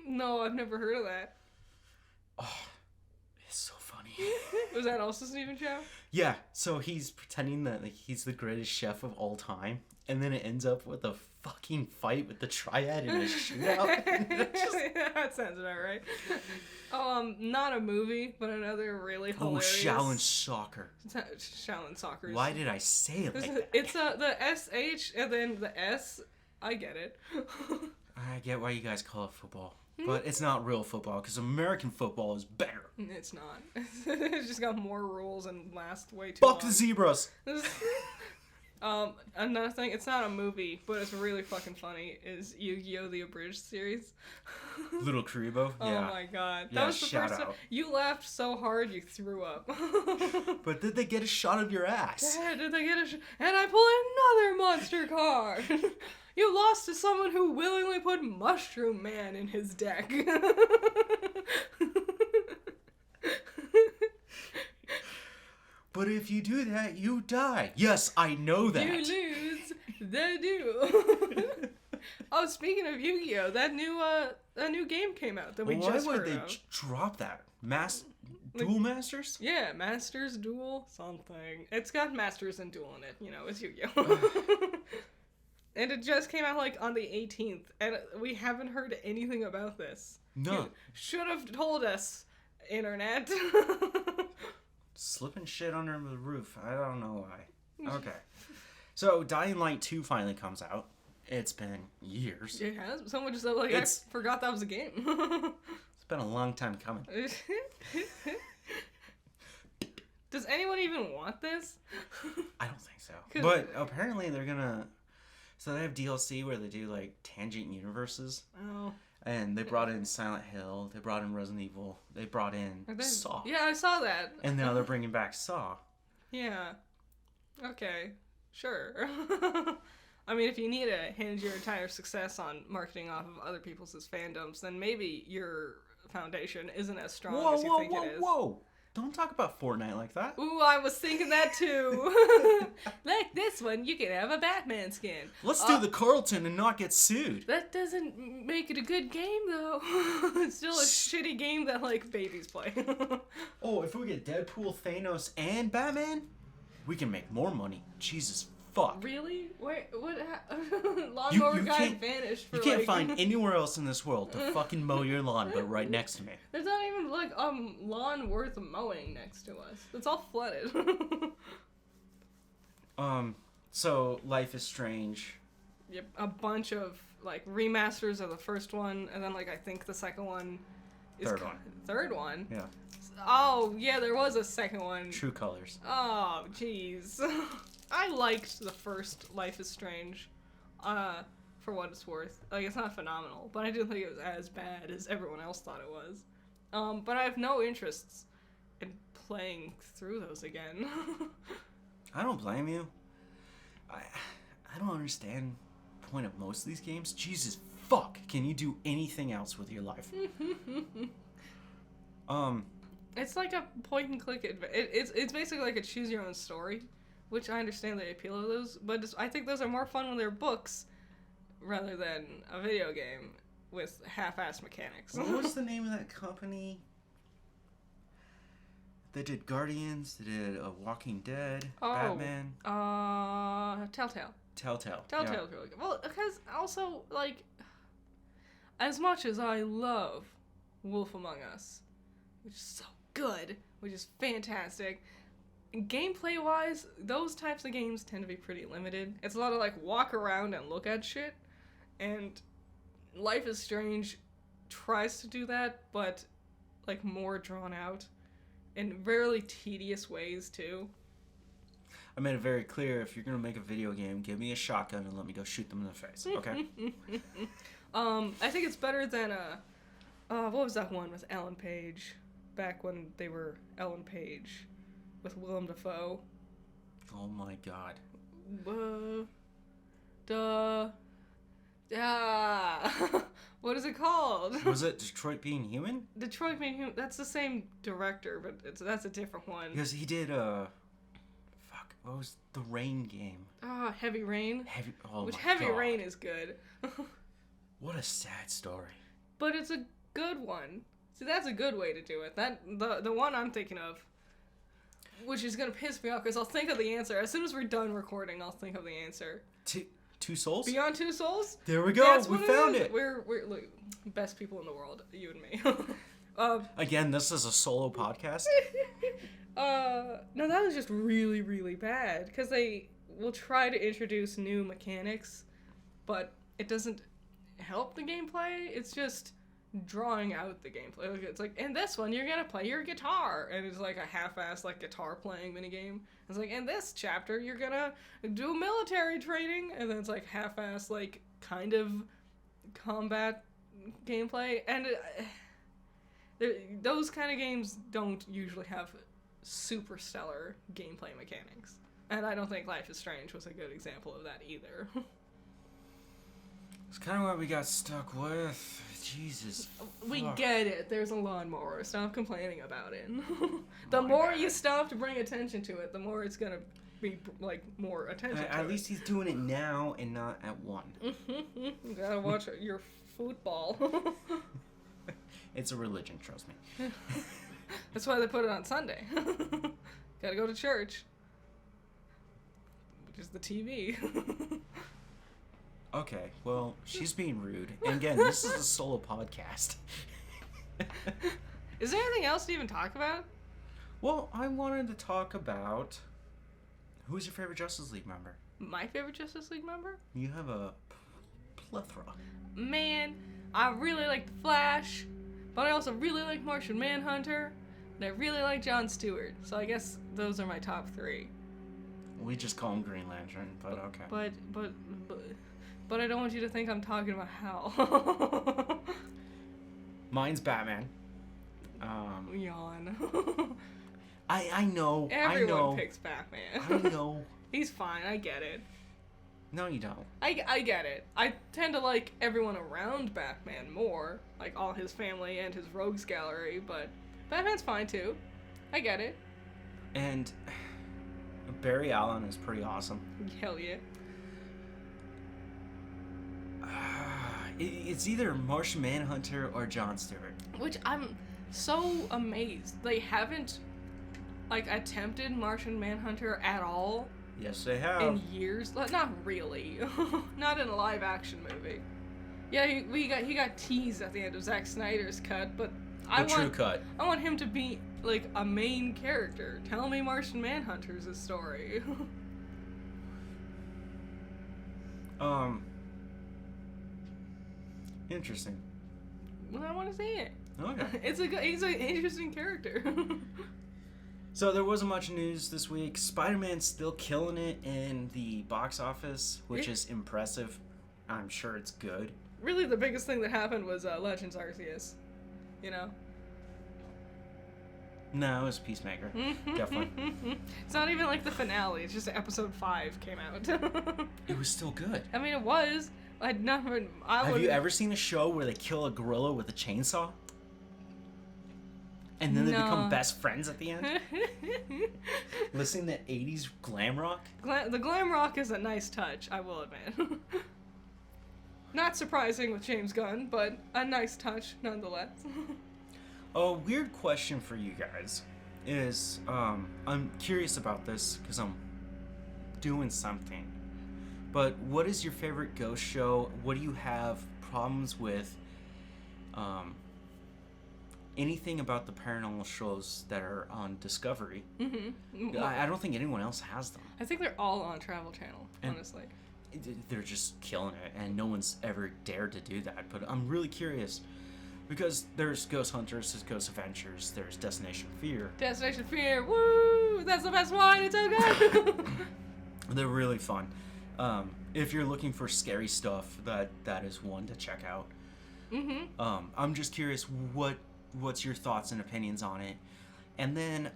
No, I've never heard of that. Oh, it's so funny. Was that also Stephen Chow? Yeah, so he's pretending that like, he's the greatest chef of all time, and then it ends up with a fucking fight with the triad in a shootout. That sounds about right. Not a movie, but another really hilarious. Shaolin Soccer. Shaolin Soccer. Why did I say it like that? It's the SH and then the S. I get it. I get why you guys call it football. But it's not real football, because American football is better. It's not. It's just got more rules and lasts way too long. Fuck the zebras! Another thing, it's not a movie, but it's really fucking funny, is Yu-Gi-Oh! The Abridged series. Little Karibo? Oh Yeah. my god. Yeah, That was the shout first time. out. You laughed so hard you threw up. But did they get a shot of your ass? Yeah, did they get a and I pulled another monster card! You lost to someone who willingly put Mushroom Man in his deck. But if you do that, you die. Yes, I know that. You lose, they do. Oh, speaking of Yu-Gi-Oh, that new game came out that we Why just would heard they of. drop that? Duel Masters? Yeah, Masters Duel something. It's got Masters and Duel in it. You know, it's Yu-Gi-Oh. And it just came out like on the 18th, and we haven't heard anything about this. No. You should have told us, Internet. Slipping shit under the roof. I don't know why. Okay. So, Dying Light 2 finally comes out. It's been years. It has. Someone just said, like, I forgot that was a game. It's been a long time coming. Does anyone even want this? I don't think so. But apparently they're gonna... So they have DLC where they do, like, tangent universes. Oh. And they brought in Silent Hill. They brought in Resident Evil. They brought in Saw. Yeah, I saw that. And now they're bringing back Saw. Yeah. Okay. Sure. I mean, if you need to hinge your entire success on marketing off of other people's fandoms, then maybe your foundation isn't as strong as you think it is. Whoa! Don't talk about Fortnite like that. Ooh, I was thinking that too. Like this one, you can have a Batman skin. Let's do the Carlton and not get sued. That doesn't make it a good game, though. It's still a shitty game that, like, babies play. Oh, if we get Deadpool, Thanos, and Batman, we can make more money. Jesus fuck. Really? Wait, what? Lawnmower guy vanished for, You can't like... find anywhere else in this world to fucking mow your lawn but right next to me. There's not even, like, lawn worth mowing next to us. It's all flooded. So Life is Strange. Yep, a bunch of, like, remasters of the first one, and then, like, I think the second one is... Third one? Yeah. Oh, yeah, there was a second one. True Colors. Oh, jeez. I liked the first Life is Strange, for what it's worth. Like, it's not phenomenal, but I didn't think it was as bad as everyone else thought it was. But I have no interests in playing through those again. I don't blame you. I don't understand the point of most of these games. Jesus fuck, can you do anything else with your life? It's like a point and click. It's basically like a choose your own story, which I understand the appeal of those, but I think those are more fun when they're books rather than a video game with half-assed mechanics. What was the name of that company? They did Guardians, they did Walking Dead, Batman. Telltale. Telltale. Telltale's really good. Well, because also, like, as much as I love Wolf Among Us, which is so good, which is fantastic, gameplay-wise, those types of games tend to be pretty limited. It's a lot of, like, walk around and look at shit, and Life is Strange tries to do that, but, like, more drawn out, in really tedious ways, too. I made it very clear, if you're going to make a video game, give me a shotgun and let me go shoot them in the face, okay? I think it's better than, what was that one with Ellen Page? Back when they were Ellen Page with Willem Dafoe. Oh my god. What is it called? Was it Detroit Being Human? Detroit Being Human. That's the same director, but that's a different one. Because he did, what was the Rain game? Heavy Rain. Heavy Rain is good. What a sad story. But it's a good one. See, that's a good way to do it. The one I'm thinking of, which is gonna piss me off because I'll think of the answer as soon as we're done recording. I'll think of the answer. Two Souls? Beyond Two Souls? There we go. We found it. We're look, best people in the world, you and me. Again, this is a solo podcast. No, that was just really, really bad because they will try to introduce new mechanics, but it doesn't help the gameplay. It's just drawing out the gameplay. Like, it's like, in this one, you're gonna play your guitar, and it's like a half-assed like guitar playing minigame. It's like, in this chapter, you're gonna do military training, and then it's like half-assed like kind of combat gameplay, and those kind of games don't usually have super stellar gameplay mechanics. And I don't think Life is Strange was a good example of that either. It's kind of what we got stuck with. Jesus. We fuck. get it. There's a lawnmower. Stop complaining about it. The more you stop to bring attention to it, the more it's gonna be like more attention to at it. least he's doing it now and not at 1. You gotta watch your football. It's a religion, trust me. That's why they put it on Sunday. Gotta go to church. Which is the TV. Okay, well, she's being rude. And again, this is a solo podcast. Is there anything else to even talk about? Well, I wanted to talk about... Who's your favorite Justice League member? My favorite Justice League member? You have a plethora. Man, I really like The Flash, but I also really like Martian Manhunter, and I really like Jon Stewart. So I guess those are my top 3. We just call him Green Lantern, but okay. But I don't want you to think I'm talking about Hal. Mine's Batman. Yawn. I know. Everyone picks Batman. I know. He's fine. I get it. No, you don't. I get it. I tend to like everyone around Batman more, like all his family and his rogues gallery, but Batman's fine too. I get it. And Barry Allen is pretty awesome. Hell yeah. It's either Martian Manhunter or Jon Stewart. Which I'm so amazed. They haven't, like, attempted Martian Manhunter at all. Yes, they have. In years. Not really. Not in a live-action movie. Yeah, he got teased at the end of Zack Snyder's cut, but true cut. I want him to be, like, a main character. Tell me Martian Manhunter's a story. Interesting. Well, I want to see it. Okay. He's an interesting character. So there wasn't much news this week. Spider-Man's still killing it in the box office, which is impressive. I'm sure it's good. Really, the biggest thing that happened was Legends Arceus. You know? No, it was Peacemaker. Definitely. It's not even like the finale. It's just episode 5 came out. It was still good. I mean, it was. Have you ever seen a show where they kill a gorilla with a chainsaw? And then they become best friends at the end? Listening to 80s glam rock? The glam rock is a nice touch, I will admit. Not surprising with James Gunn, but a nice touch nonetheless. A weird question for you guys is, I'm curious about this because I'm doing something. But what is your favorite ghost show? What do you have problems with? Anything about the paranormal shows that are on Discovery. Mm-hmm. I don't think anyone else has them. I think they're all on Travel Channel, honestly. They're just killing it, and no one's ever dared to do that. But I'm really curious, because there's Ghost Hunters, there's Ghost Adventures, there's Destination Fear. Destination Fear, woo! That's the best one, it's so good! They're really fun. If you're looking for scary stuff, that is one to check out. Mm-hmm. I'm just curious, what's your thoughts and opinions on it? And then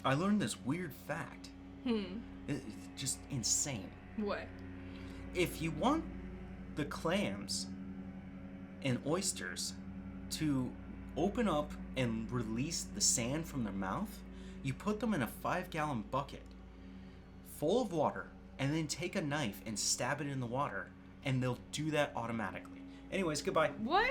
I learned this weird fact. It's just insane. What? If you want the clams and oysters to open up and release the sand from their mouth, you put them in a 5-gallon bucket full of water and then take a knife and stab it in the water, and they'll do that automatically. Anyways, goodbye. What?